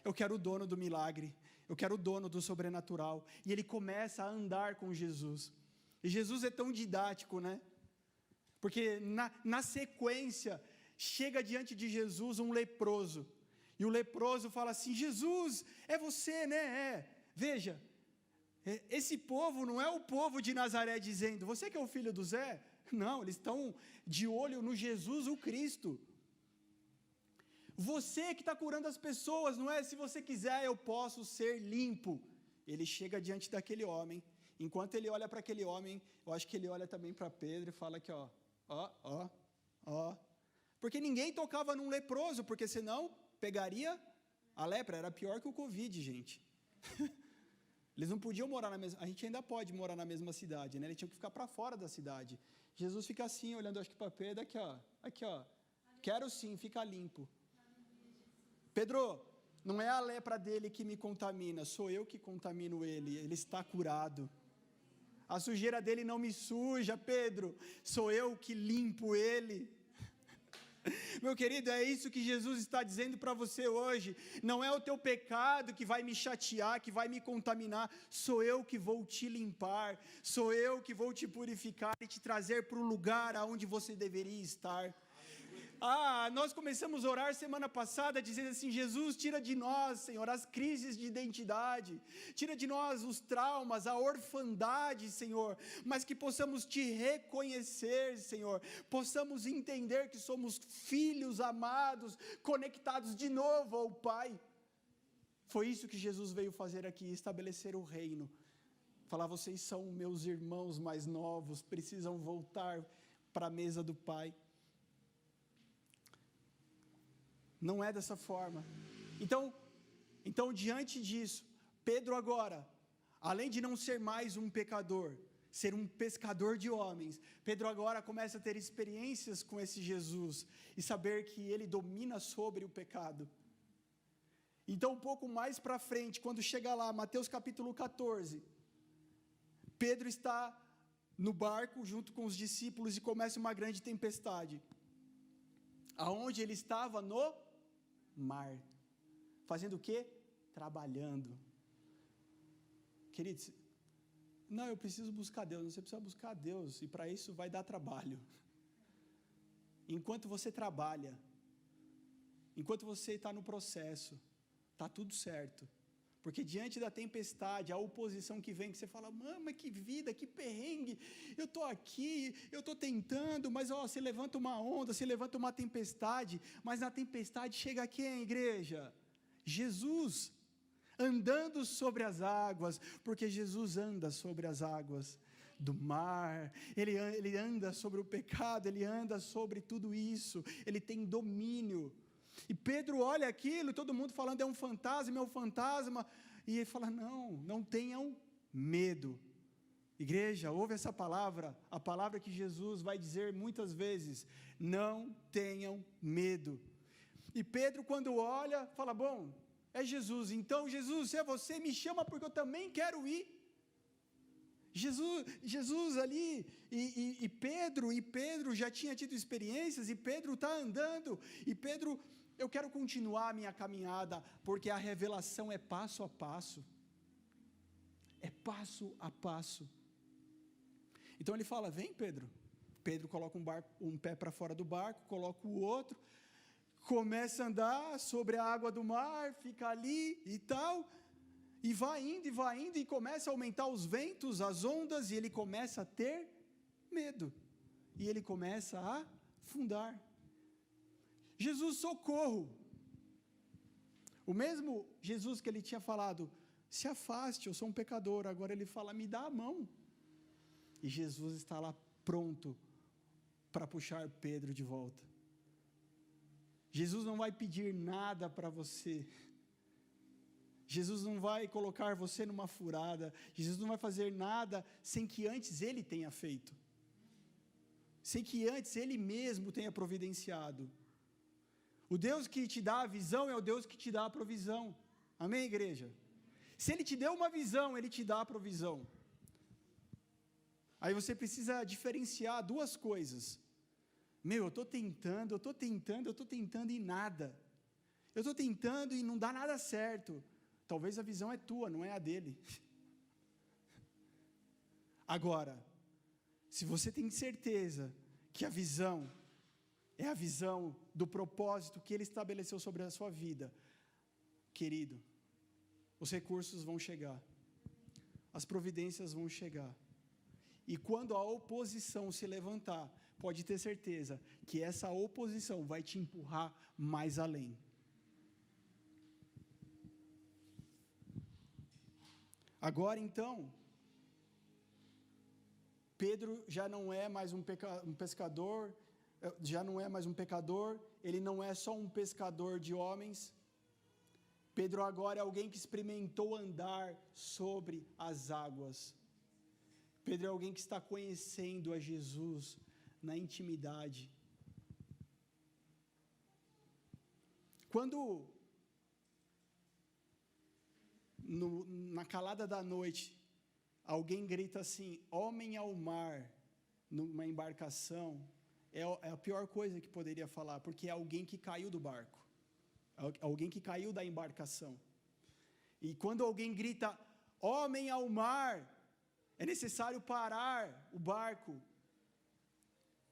Eu quero o dono do milagre. Eu quero o dono do sobrenatural. E ele começa a andar com Jesus. E Jesus é tão didático, né? Porque na sequência, chega diante de Jesus um leproso. E o leproso fala assim, Jesus, é você, né? Veja, esse povo não é o povo de Nazaré dizendo, você que é o filho do Zé? Não, eles estão de olho no Jesus, o Cristo. Você que está curando as pessoas, não é? Se você quiser, eu posso ser limpo. Ele chega diante daquele homem. Enquanto ele olha para aquele homem, eu acho que ele olha também para Pedro e fala aqui, ó. Porque ninguém tocava num leproso, porque senão pegaria a lepra. Era pior que o Covid, gente. Eles não podiam morar na mesma... A gente ainda pode morar na mesma cidade, né? Eles tinham que ficar para fora da cidade. Jesus fica assim, olhando, acho que para Pedro, aqui, ó. Quero sim, fica limpo. Pedro, não é a lepra dele que me contamina, sou eu que contamino ele. Ele está curado. A sujeira dele não me suja, Pedro. Sou eu que limpo ele. Meu querido, é isso que Jesus está dizendo para você hoje. Não é o teu pecado que vai me chatear, que vai me contaminar. Sou eu que vou te limpar. Sou eu que vou te purificar e te trazer para o lugar aonde você deveria estar. Nós começamos a orar semana passada dizendo assim, Jesus, tira de nós, Senhor, as crises de identidade, tira de nós os traumas, a orfandade, Senhor, mas que possamos te reconhecer, Senhor, possamos entender que somos filhos amados, conectados de novo ao Pai. Foi isso que Jesus veio fazer aqui, estabelecer o reino, falar, vocês são meus irmãos mais novos, precisam voltar para a mesa do Pai. Não é dessa forma. Então, diante disso, Pedro agora, além de não ser mais um pecador, ser um pescador de homens, Pedro agora começa a ter experiências com esse Jesus e saber que ele domina sobre o pecado. Então, um pouco mais para frente, quando chega lá, Mateus capítulo 14, Pedro está no barco junto com os discípulos e começa uma grande tempestade. Aonde ele estava? No mar. Fazendo o quê? Trabalhando. Queridos, não, eu preciso buscar Deus. Você precisa buscar Deus, e para isso vai dar trabalho. Enquanto você trabalha, enquanto você está no processo, está tudo certo. Porque diante da tempestade, a oposição que vem, que você fala, mas que vida, que perrengue, eu estou aqui, eu estou tentando, mas você levanta uma onda, você levanta uma tempestade, mas na tempestade chega quem, igreja? Jesus, andando sobre as águas, porque Jesus anda sobre as águas do mar, ele anda sobre o pecado, ele anda sobre tudo isso, ele tem domínio. E Pedro olha aquilo, todo mundo falando, é um fantasma, e ele fala, não tenham medo. Igreja, ouve essa palavra, a palavra que Jesus vai dizer muitas vezes, não tenham medo. E Pedro, quando olha, fala, bom, é Jesus, então Jesus, se é você, me chama porque eu também quero ir. Jesus ali, e Pedro já tinha tido experiências, e Pedro está andando, e Pedro, eu quero continuar a minha caminhada, porque a revelação é passo a passo, então ele fala, vem Pedro, coloca um pé para fora do barco, coloca o outro, começa a andar sobre a água do mar, fica ali e tal, e vai indo, e começa a aumentar os ventos, as ondas, e ele começa a ter medo, e ele começa a afundar. Jesus, socorro! O mesmo Jesus que ele tinha falado, se afaste, eu sou um pecador, agora ele fala, me dá a mão. E Jesus está lá pronto para puxar Pedro de volta. Jesus não vai pedir nada para você. Jesus não vai colocar você numa furada. Jesus não vai fazer nada sem que antes ele tenha feito. Sem que antes ele mesmo tenha providenciado. O Deus que te dá a visão é o Deus que te dá a provisão. Amém, igreja? Se Ele te deu uma visão, Ele te dá a provisão. Aí você precisa diferenciar duas coisas. Eu estou tentando e nada. Eu estou tentando e não dá nada certo. Talvez a visão é tua, não é a dele. Agora, se você tem certeza que a visão é a visão do propósito que Ele estabeleceu sobre a sua vida, querido, os recursos vão chegar, as providências vão chegar. E quando a oposição se levantar, pode ter certeza que essa oposição vai te empurrar mais além. Agora então, Pedro já não é mais um pescador, ele não é só um pescador de homens. Pedro agora é alguém que experimentou andar sobre as águas. Pedro é alguém que está conhecendo a Jesus na intimidade. Quando, na calada da noite, alguém grita assim, homem ao mar, numa embarcação, é a pior coisa que poderia falar, porque é alguém que caiu do barco, alguém que caiu da embarcação. E quando alguém grita, homem ao mar, é necessário parar o barco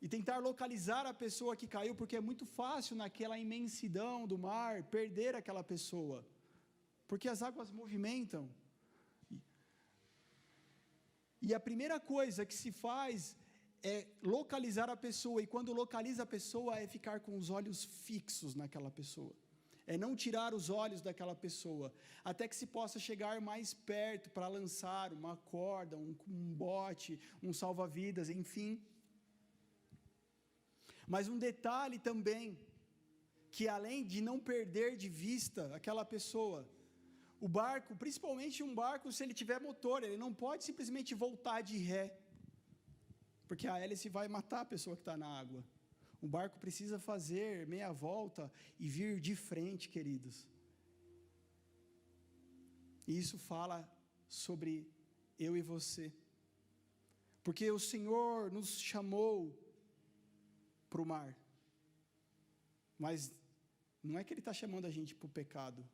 e tentar localizar a pessoa que caiu, porque é muito fácil naquela imensidão do mar perder aquela pessoa, porque as águas movimentam. E a primeira coisa que se faz é localizar a pessoa, e quando localiza a pessoa é ficar com os olhos fixos naquela pessoa, é não tirar os olhos daquela pessoa, até que se possa chegar mais perto para lançar uma corda, um bote, um salva-vidas, enfim. Mas um detalhe também, que além de não perder de vista aquela pessoa, o barco, principalmente um barco, se ele tiver motor, ele não pode simplesmente voltar de ré, porque a hélice vai matar a pessoa que está na água. O barco precisa fazer meia volta e vir de frente, queridos. E isso fala sobre eu e você. Porque o Senhor nos chamou para o mar. Mas não é que Ele está chamando a gente para o pecado.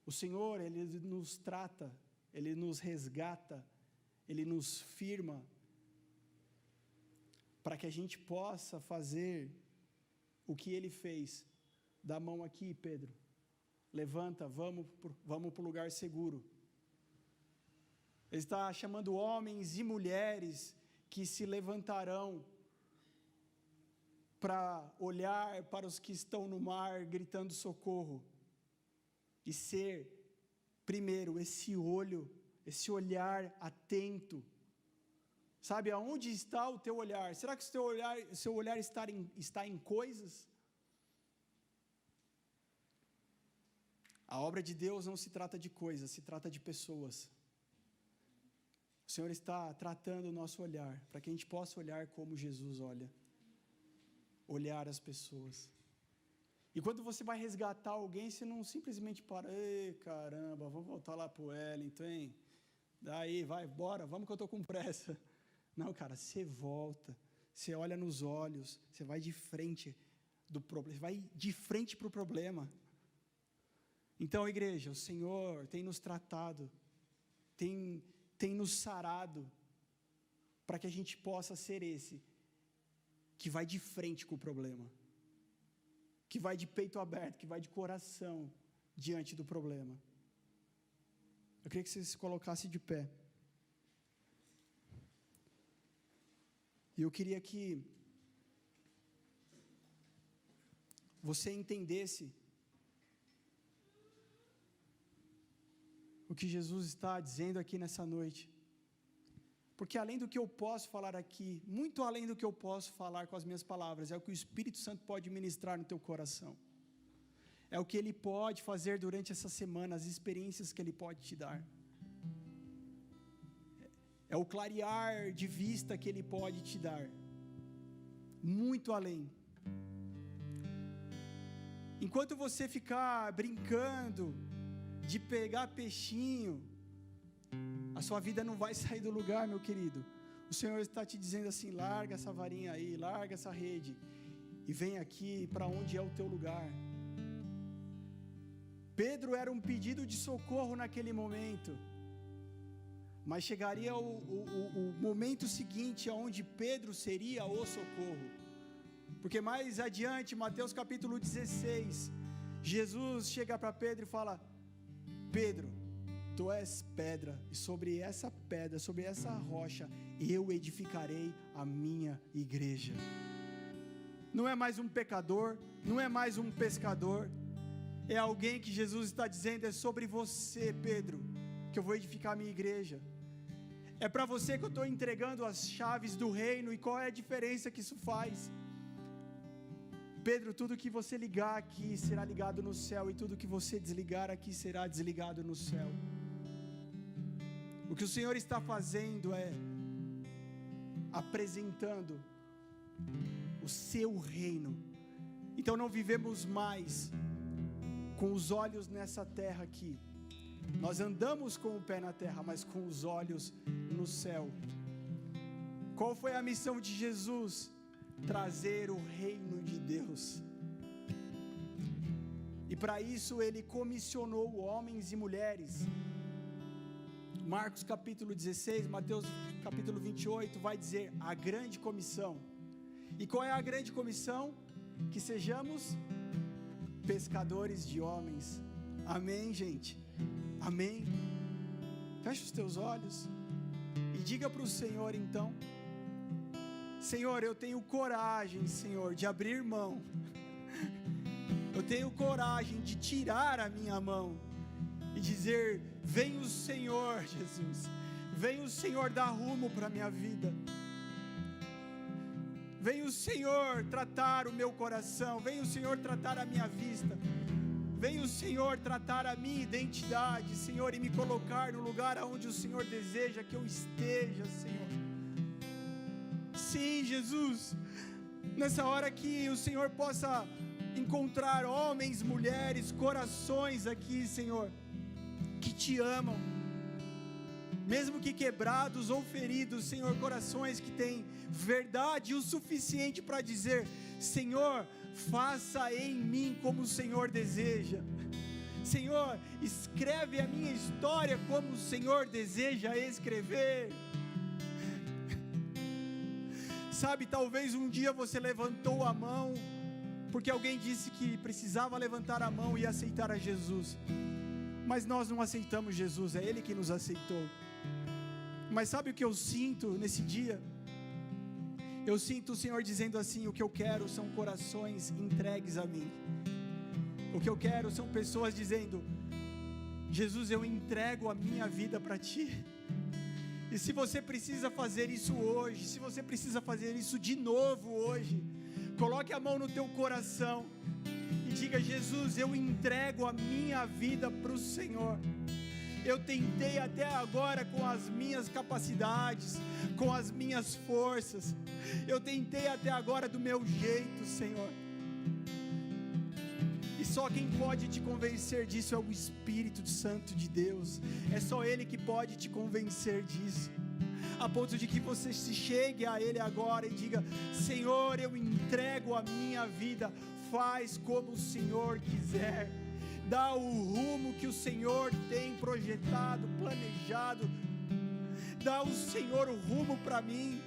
O Senhor, Ele nos trata, Ele nos resgata, Ele nos firma, para que a gente possa fazer o que Ele fez. Dá a mão aqui, Pedro. Levanta, vamos para o lugar seguro. Ele está chamando homens e mulheres que se levantarão para olhar para os que estão no mar gritando socorro. E ser, primeiro, esse olhar atento. Sabe, aonde está o teu olhar? Será que o seu olhar está em coisas? A obra de Deus não se trata de coisas, se trata de pessoas. O Senhor está tratando o nosso olhar, para que a gente possa olhar como Jesus olha. Olhar as pessoas. E quando você vai resgatar alguém, você não simplesmente para, ei, caramba, vamos voltar lá para o Wellington, hein? Daí, vai, bora, vamos que eu estou com pressa. Não, cara, você volta, você olha nos olhos, você vai de frente do problema, você vai de frente para o problema. Então, igreja, o Senhor tem nos tratado, tem nos sarado, para que a gente possa ser esse, que vai de frente com o problema, que vai de peito aberto, que vai de coração diante do problema. Eu queria que você se colocasse de pé. E eu queria que você entendesse o que Jesus está dizendo aqui nessa noite. Porque além do que eu posso falar aqui, muito além do que eu posso falar com as minhas palavras, é o que o Espírito Santo pode ministrar no teu coração. É o que Ele pode fazer durante essa semana, as experiências que Ele pode te dar. É o clarear de vista que Ele pode te dar. Muito além. enquanto você ficar brincando de pegar peixinho, a sua vida não vai sair do lugar, meu querido. O Senhor está te dizendo assim: larga essa varinha aí, larga essa rede e vem aqui para onde é o teu lugar. Pedro era um pedido de socorro naquele momento, mas chegaria o momento seguinte, onde Pedro seria o socorro. Porque mais adiante, Mateus capítulo 16, Jesus chega para Pedro e fala: Pedro, tu és pedra, e sobre essa pedra, sobre essa rocha, eu edificarei a minha igreja. Não é mais um pecador, não é mais um pescador, é alguém que Jesus está dizendo: é sobre você, Pedro, que eu vou edificar a minha igreja. É para você que eu estou entregando as chaves do reino. E qual é a diferença que isso faz? Pedro, tudo que você ligar aqui será ligado no céu, e tudo que você desligar aqui será desligado no céu. O que o Senhor está fazendo é apresentando o seu reino. Então não vivemos mais com os olhos nessa terra aqui. Nós andamos com o pé na terra, mas com os olhos no céu. Qual foi a missão de Jesus? Trazer o reino de Deus. E para isso ele comissionou homens e mulheres. Marcos capítulo 16, Mateus capítulo 28 vai dizer a grande comissão. E qual é a grande comissão? Que sejamos pescadores de homens. Amém, gente? Amém? Feche os teus olhos e diga para o Senhor então: Senhor, eu tenho coragem, Senhor, de abrir mão. Eu tenho coragem de tirar a minha mão e dizer: vem o Senhor, Jesus. Vem o Senhor dar rumo para a minha vida. Vem o Senhor tratar o meu coração. Vem o Senhor tratar a minha vista. Vem o Senhor tratar a minha identidade, Senhor, e me colocar no lugar onde o Senhor deseja que eu esteja, Senhor. Sim, Jesus, nessa hora que o Senhor possa encontrar homens, mulheres, corações aqui, Senhor, que te amam, mesmo que quebrados ou feridos, Senhor, corações que têm verdade o suficiente para dizer: Senhor, faça em mim como o Senhor deseja. Senhor, escreve a minha história como o Senhor deseja escrever. Sabe, talvez um dia você levantou a mão porque alguém disse que precisava levantar a mão e aceitar a Jesus, mas nós não aceitamos Jesus, é Ele que nos aceitou. Mas sabe o que eu sinto nesse dia? Eu sinto o Senhor dizendo assim: o que eu quero são corações entregues a mim. O que eu quero são pessoas dizendo: Jesus, eu entrego a minha vida para Ti. E se você precisa fazer isso hoje, se você precisa fazer isso de novo hoje, coloque a mão no teu coração e diga: Jesus, eu entrego a minha vida para o Senhor. Eu tentei até agora com as minhas capacidades, com as minhas forças. Eu tentei até agora do meu jeito, Senhor. E só quem pode te convencer disso é o Espírito Santo de Deus. É só Ele que pode te convencer disso. A ponto de que você se chegue a Ele agora e diga: Senhor, eu entrego a minha vida. Faz como o Senhor quiser. Dá o rumo que o Senhor tem projetado, planejado. Dá o Senhor o rumo para mim.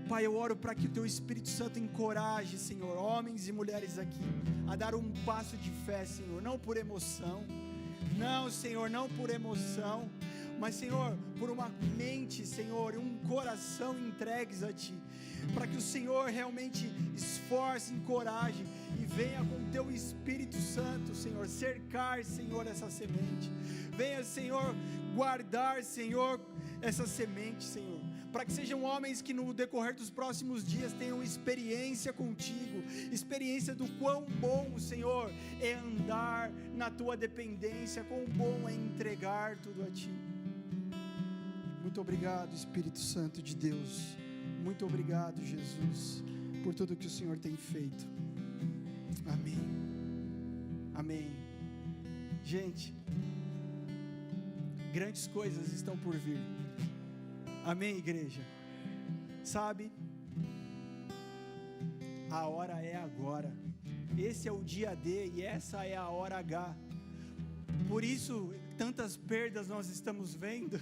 Pai, eu oro para que o Teu Espírito Santo encoraje, Senhor, homens e mulheres aqui, a dar um passo de fé, Senhor, não por emoção. Não, Senhor, não por emoção, mas, Senhor, por uma mente, Senhor, e um coração entregues a Ti, para que o Senhor realmente esforce, encoraje e venha com o Teu Espírito Santo, Senhor, cercar, Senhor, essa semente. Venha, Senhor, guardar, Senhor, essa semente, Senhor, para que sejam homens que no decorrer dos próximos dias tenham experiência contigo, experiência do quão bom, Senhor, é andar na Tua dependência, quão bom é entregar tudo a Ti. Muito obrigado, Espírito Santo de Deus. Muito obrigado, Jesus, por tudo que o Senhor tem feito. Amém. Amém. Gente, grandes coisas estão por vir. Amém, igreja? Sabe? A hora é agora. Esse é o dia D e essa é a hora H. Por isso, tantas perdas nós estamos vendo.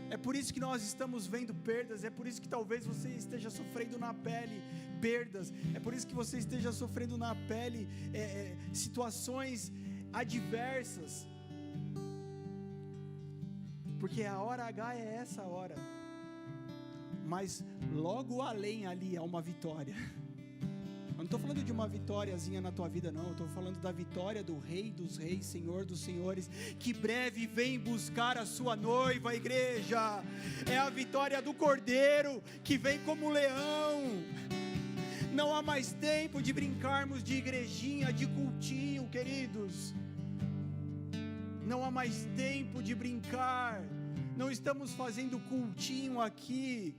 É por isso que nós estamos vendo perdas. É por isso que talvez você esteja sofrendo na pele perdas. É por isso que você esteja sofrendo na pele situações adversas. Porque a hora H é essa hora. Mas logo além ali há uma vitória. Eu não estou falando de uma vitóriazinha na tua vida, não. Eu estou falando da vitória do Rei dos Reis, Senhor dos Senhores, que breve vem buscar a sua noiva, a igreja. É a vitória do Cordeiro, que vem como leão. Não há mais tempo de brincarmos de igrejinha, de cultinho, queridos. Não há mais tempo de brincar. Não estamos fazendo cultinho aqui.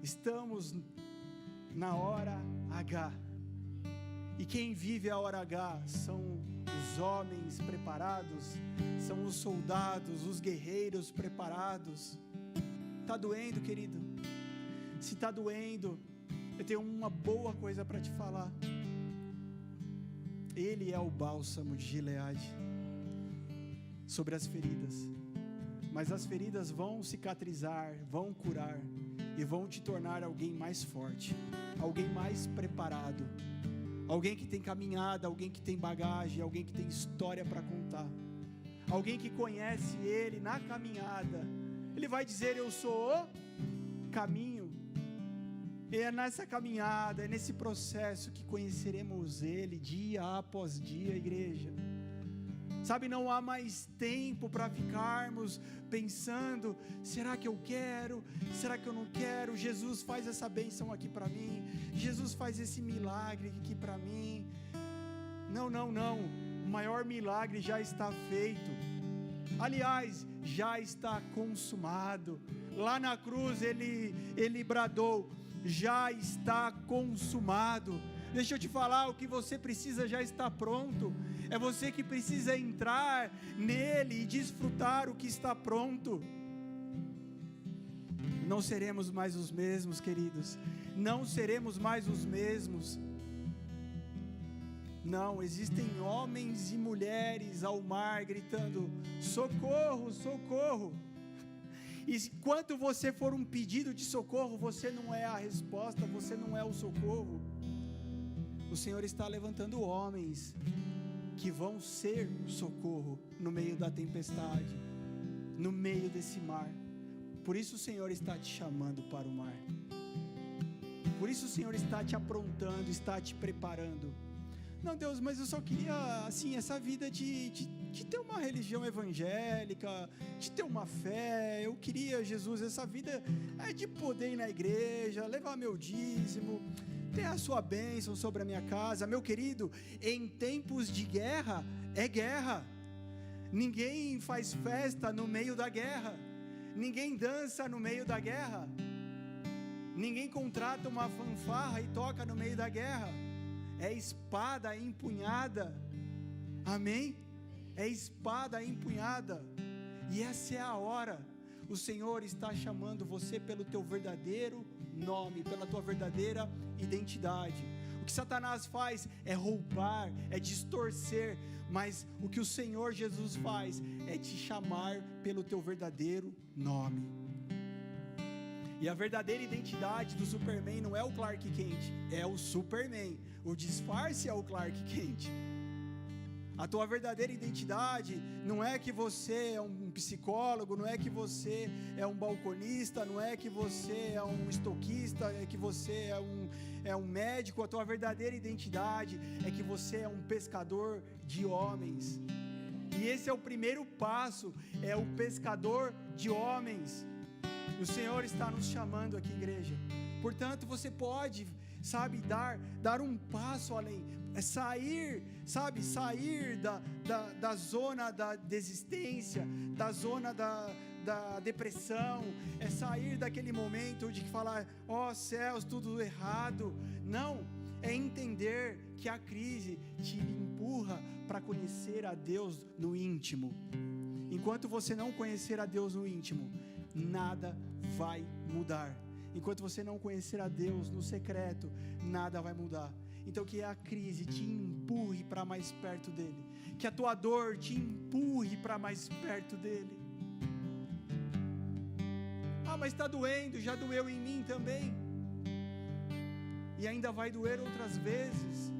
Estamos na hora H. E quem vive a hora H são os homens preparados, são os soldados, os guerreiros preparados. Está doendo, querido? Se está doendo, eu tenho uma boa coisa para te falar. Ele é o bálsamo de Gileade sobre as feridas. Mas as feridas vão cicatrizar, vão curar e vão te tornar alguém mais forte, alguém mais preparado, alguém que tem caminhada, alguém que tem bagagem, alguém que tem história para contar, alguém que conhece Ele na caminhada. Ele vai dizer: eu sou o caminho. E é nessa caminhada, é nesse processo que conheceremos Ele dia após dia, igreja. Sabe, não há mais tempo para ficarmos pensando: será que eu quero? Será que eu não quero? Jesus faz essa bênção aqui para mim. Jesus faz esse milagre aqui para mim. Não. O maior milagre já está feito. Aliás, já está consumado. Lá na cruz ele bradou: já está consumado. Deixa eu te falar, o que você precisa já está pronto. É você que precisa entrar nele e desfrutar o que está pronto. Não seremos mais os mesmos, queridos. Não seremos mais os mesmos. Não, existem homens e mulheres ao mar gritando: socorro, socorro. E enquanto você for um pedido de socorro, você não é a resposta, você não é o socorro. O Senhor está levantando homens que vão ser socorro no meio da tempestade, no meio desse mar. Por isso o Senhor está te chamando para o mar. Por isso o Senhor está te aprontando, está te preparando. Não, Deus, mas eu só queria, assim, essa vida de ter uma religião evangélica, de ter uma fé. Eu queria, Jesus, essa vida de poder ir na igreja, levar meu dízimo, ter a sua bênção sobre a minha casa. Meu querido, em tempos de guerra, é guerra. Ninguém faz festa no meio da guerra. Ninguém dança no meio da guerra. Ninguém contrata uma fanfarra e toca no meio da guerra. É espada empunhada. Amém? É espada empunhada. E essa é a hora. O Senhor está chamando você pelo teu verdadeiro nome, pela tua verdadeira identidade. O que Satanás faz é roubar, é distorcer, mas o que o Senhor Jesus faz é te chamar pelo teu verdadeiro nome. E a verdadeira identidade do Superman não é o Clark Kent, é o Superman. O disfarce é o Clark Kent. A tua verdadeira identidade não é que você é um psicólogo, não é que você é um balconista, não é que você é um estoquista, é que você é um médico. A tua verdadeira identidade é que você é um pescador de homens. E esse é o primeiro passo, é o pescador de homens. O Senhor está nos chamando aqui, igreja. Portanto, você pode, dar um passo além. É sair, sabe, sair da zona da desistência, da zona da depressão, é sair daquele momento de falar, ó céus, tudo errado. Não, é entender que a crise te empurra para conhecer a Deus no íntimo. Enquanto você não conhecer a Deus no íntimo, nada vai mudar. Enquanto você não conhecer a Deus no secreto, nada vai mudar. Então que a crise te empurre para mais perto dele, que a tua dor te empurre para mais perto dele. Ah, mas está doendo, já doeu em mim também, e ainda vai doer outras vezes.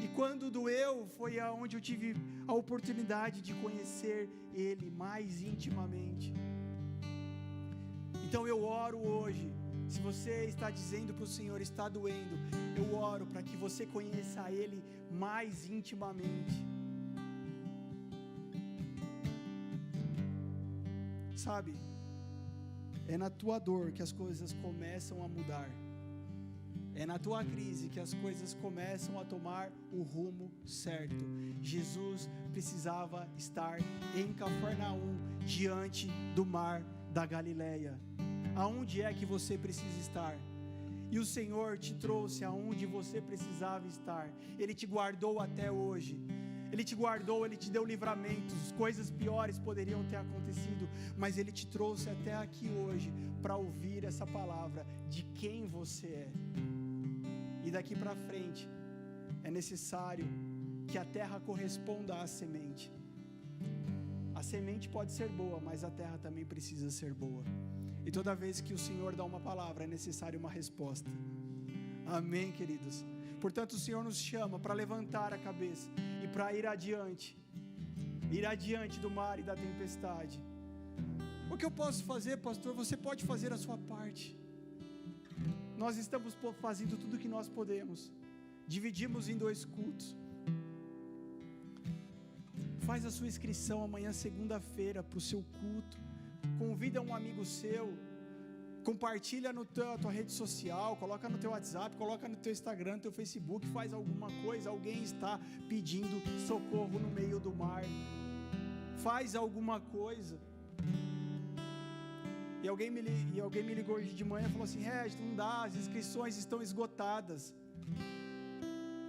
E quando doeu, foi aonde eu tive a oportunidade de conhecer ele mais intimamente. Então eu oro hoje. Se você está dizendo para o Senhor, está doendo, eu oro para que você conheça Ele mais intimamente. Sabe, é na tua dor que as coisas começam a mudar. É na tua crise que as coisas começam a tomar o rumo certo. Jesus precisava estar em Cafarnaum, diante do mar da Galileia. Aonde é que você precisa estar? E o Senhor te trouxe aonde você precisava estar. Ele te guardou até hoje. Ele te guardou, Ele te deu livramentos. Coisas piores poderiam ter acontecido, mas Ele te trouxe até aqui hoje para ouvir essa palavra de quem você é. E daqui para frente é necessário que a terra corresponda à semente. A semente pode ser boa, mas a terra também precisa ser boa. E toda vez que o Senhor dá uma palavra, é necessário uma resposta. Amém, queridos? Portanto, o Senhor nos chama para levantar a cabeça e para ir adiante do mar e da tempestade. O que eu posso fazer, pastor? Você pode fazer a sua parte. Nós estamos fazendo tudo o que nós podemos. Dividimos em 2 cultos. Faz a sua inscrição amanhã, segunda-feira, para o seu culto. Convida um amigo seu, compartilha na tua rede social, coloca no teu WhatsApp, coloca no teu Instagram, no teu Facebook, faz alguma coisa. Alguém está pedindo socorro no meio do mar. Faz alguma coisa. E alguém me ligou hoje de manhã e falou assim: Regis, não dá, as inscrições estão esgotadas.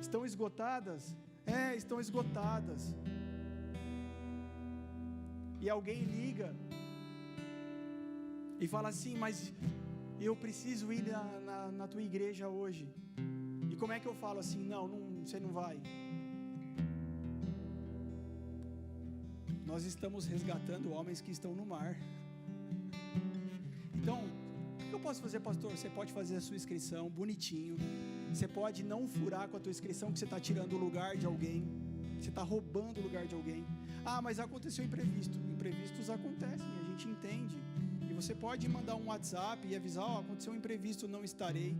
Estão esgotadas? É, estão esgotadas. E alguém liga e fala assim: mas eu preciso ir na tua igreja hoje. E como é que eu falo assim? Não, você não vai. Nós estamos resgatando homens que estão no mar. Então, o que eu posso fazer, pastor? Você pode fazer a sua inscrição bonitinho. Você pode não furar com a tua inscrição, que você está tirando o lugar de alguém. Você está roubando o lugar de alguém. Ah, mas aconteceu imprevisto. Imprevistos acontecem, a gente entende. E você pode mandar um WhatsApp e avisar: aconteceu um imprevisto, não estarei.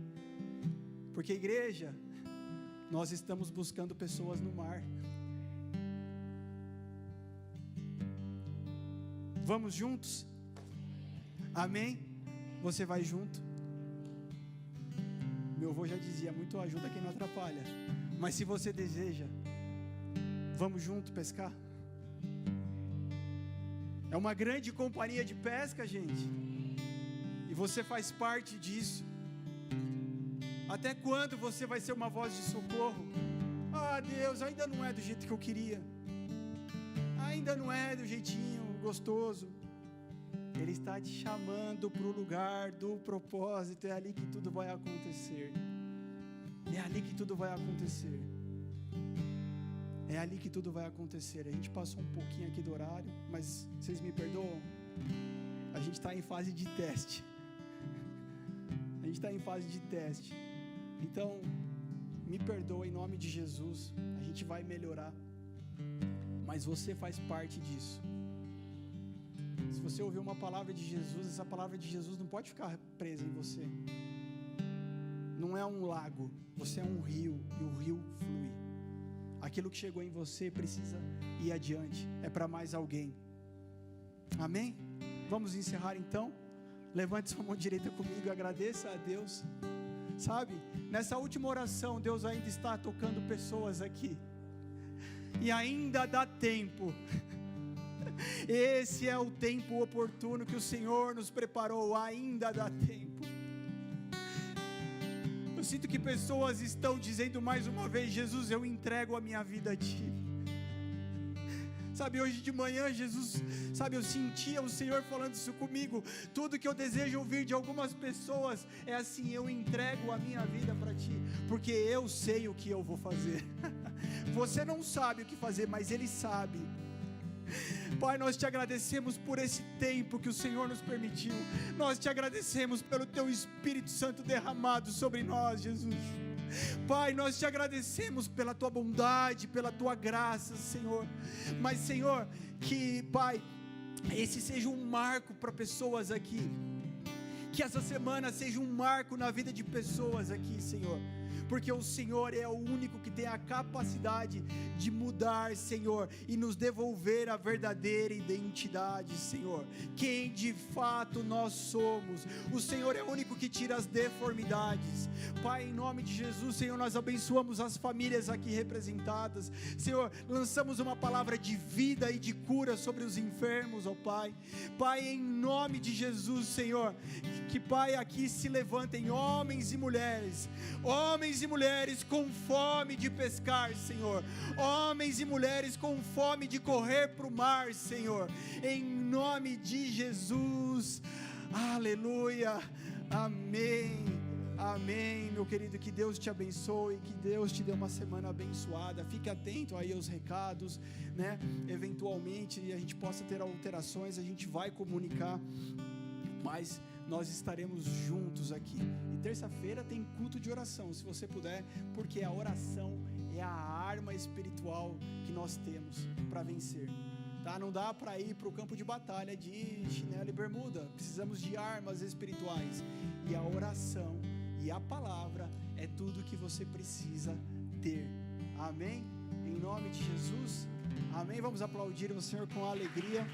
Porque, igreja, nós estamos buscando pessoas no mar. Vamos juntos? Amém? Você vai junto? Meu avô já dizia: muito ajuda quem não atrapalha. Mas se você deseja, vamos junto pescar? É uma grande companhia de pesca, gente. E você faz parte disso. Até quando você vai ser uma voz de socorro? Ah, Deus, ainda não é do jeito que eu queria. Ainda não é do jeitinho gostoso. Ele está te chamando para o lugar do propósito. É ali que tudo vai acontecer. É ali que tudo vai acontecer. É ali que tudo vai acontecer. A gente passou um pouquinho aqui do horário, mas vocês me perdoam? A gente está em fase de teste. A gente está em fase de teste. Então, me perdoa em nome de Jesus. A gente vai melhorar. Mas você faz parte disso. Se você ouvir uma palavra de Jesus, essa palavra de Jesus não pode ficar presa em você. Não é um lago, você é um rio, e o rio flui. Aquilo que chegou em você precisa ir adiante, é para mais alguém. Amém? Vamos encerrar então. Levante sua mão direita comigo, agradeça a Deus. Sabe, nessa última oração, Deus ainda está tocando pessoas aqui, e ainda dá tempo. Esse é o tempo oportuno que o Senhor nos preparou, ainda dá tempo. Eu sinto que pessoas estão dizendo mais uma vez: Jesus, eu entrego a minha vida a Ti. Sabe, hoje de manhã, Jesus, sabe, eu sentia o Senhor falando isso comigo. Tudo que eu desejo ouvir de algumas pessoas é assim: eu entrego a minha vida para Ti, porque eu sei o que eu vou fazer. Você não sabe o que fazer, mas Ele sabe. Pai, nós te agradecemos por esse tempo que o Senhor nos permitiu. Nós te agradecemos pelo Teu Espírito Santo derramado sobre nós, Jesus. Pai, nós te agradecemos pela Tua bondade, pela Tua graça, Senhor. Mas, Senhor, que, Pai, esse seja um marco para pessoas aqui. Que essa semana seja um marco na vida de pessoas aqui, Senhor. Porque o Senhor é o único que tem a capacidade de mudar, Senhor, e nos devolver a verdadeira identidade, Senhor. Quem de fato nós somos. O Senhor é o único que tira as deformidades. Pai, em nome de Jesus, Senhor, nós abençoamos as famílias aqui representadas. Senhor, lançamos uma palavra de vida e de cura sobre os enfermos, ó Pai. Pai, em nome de Jesus, Senhor, que, Pai, aqui se levantem homens e mulheres com fome de pescar, Senhor, homens e mulheres com fome de correr para o mar, Senhor, em nome de Jesus, aleluia, amém, amém, meu querido. Que Deus te abençoe, que Deus te dê uma semana abençoada. Fique atento aí aos recados, né? Eventualmente a gente possa ter alterações, a gente vai comunicar, mas nós estaremos juntos aqui. E terça-feira tem culto de oração, se você puder, porque a oração é a arma espiritual que nós temos para vencer, tá? Não dá para ir para o campo de batalha de chinelo e bermuda, precisamos de armas espirituais, e a oração e a palavra é tudo que você precisa ter, amém? Em nome de Jesus, amém. Vamos aplaudir o Senhor com alegria.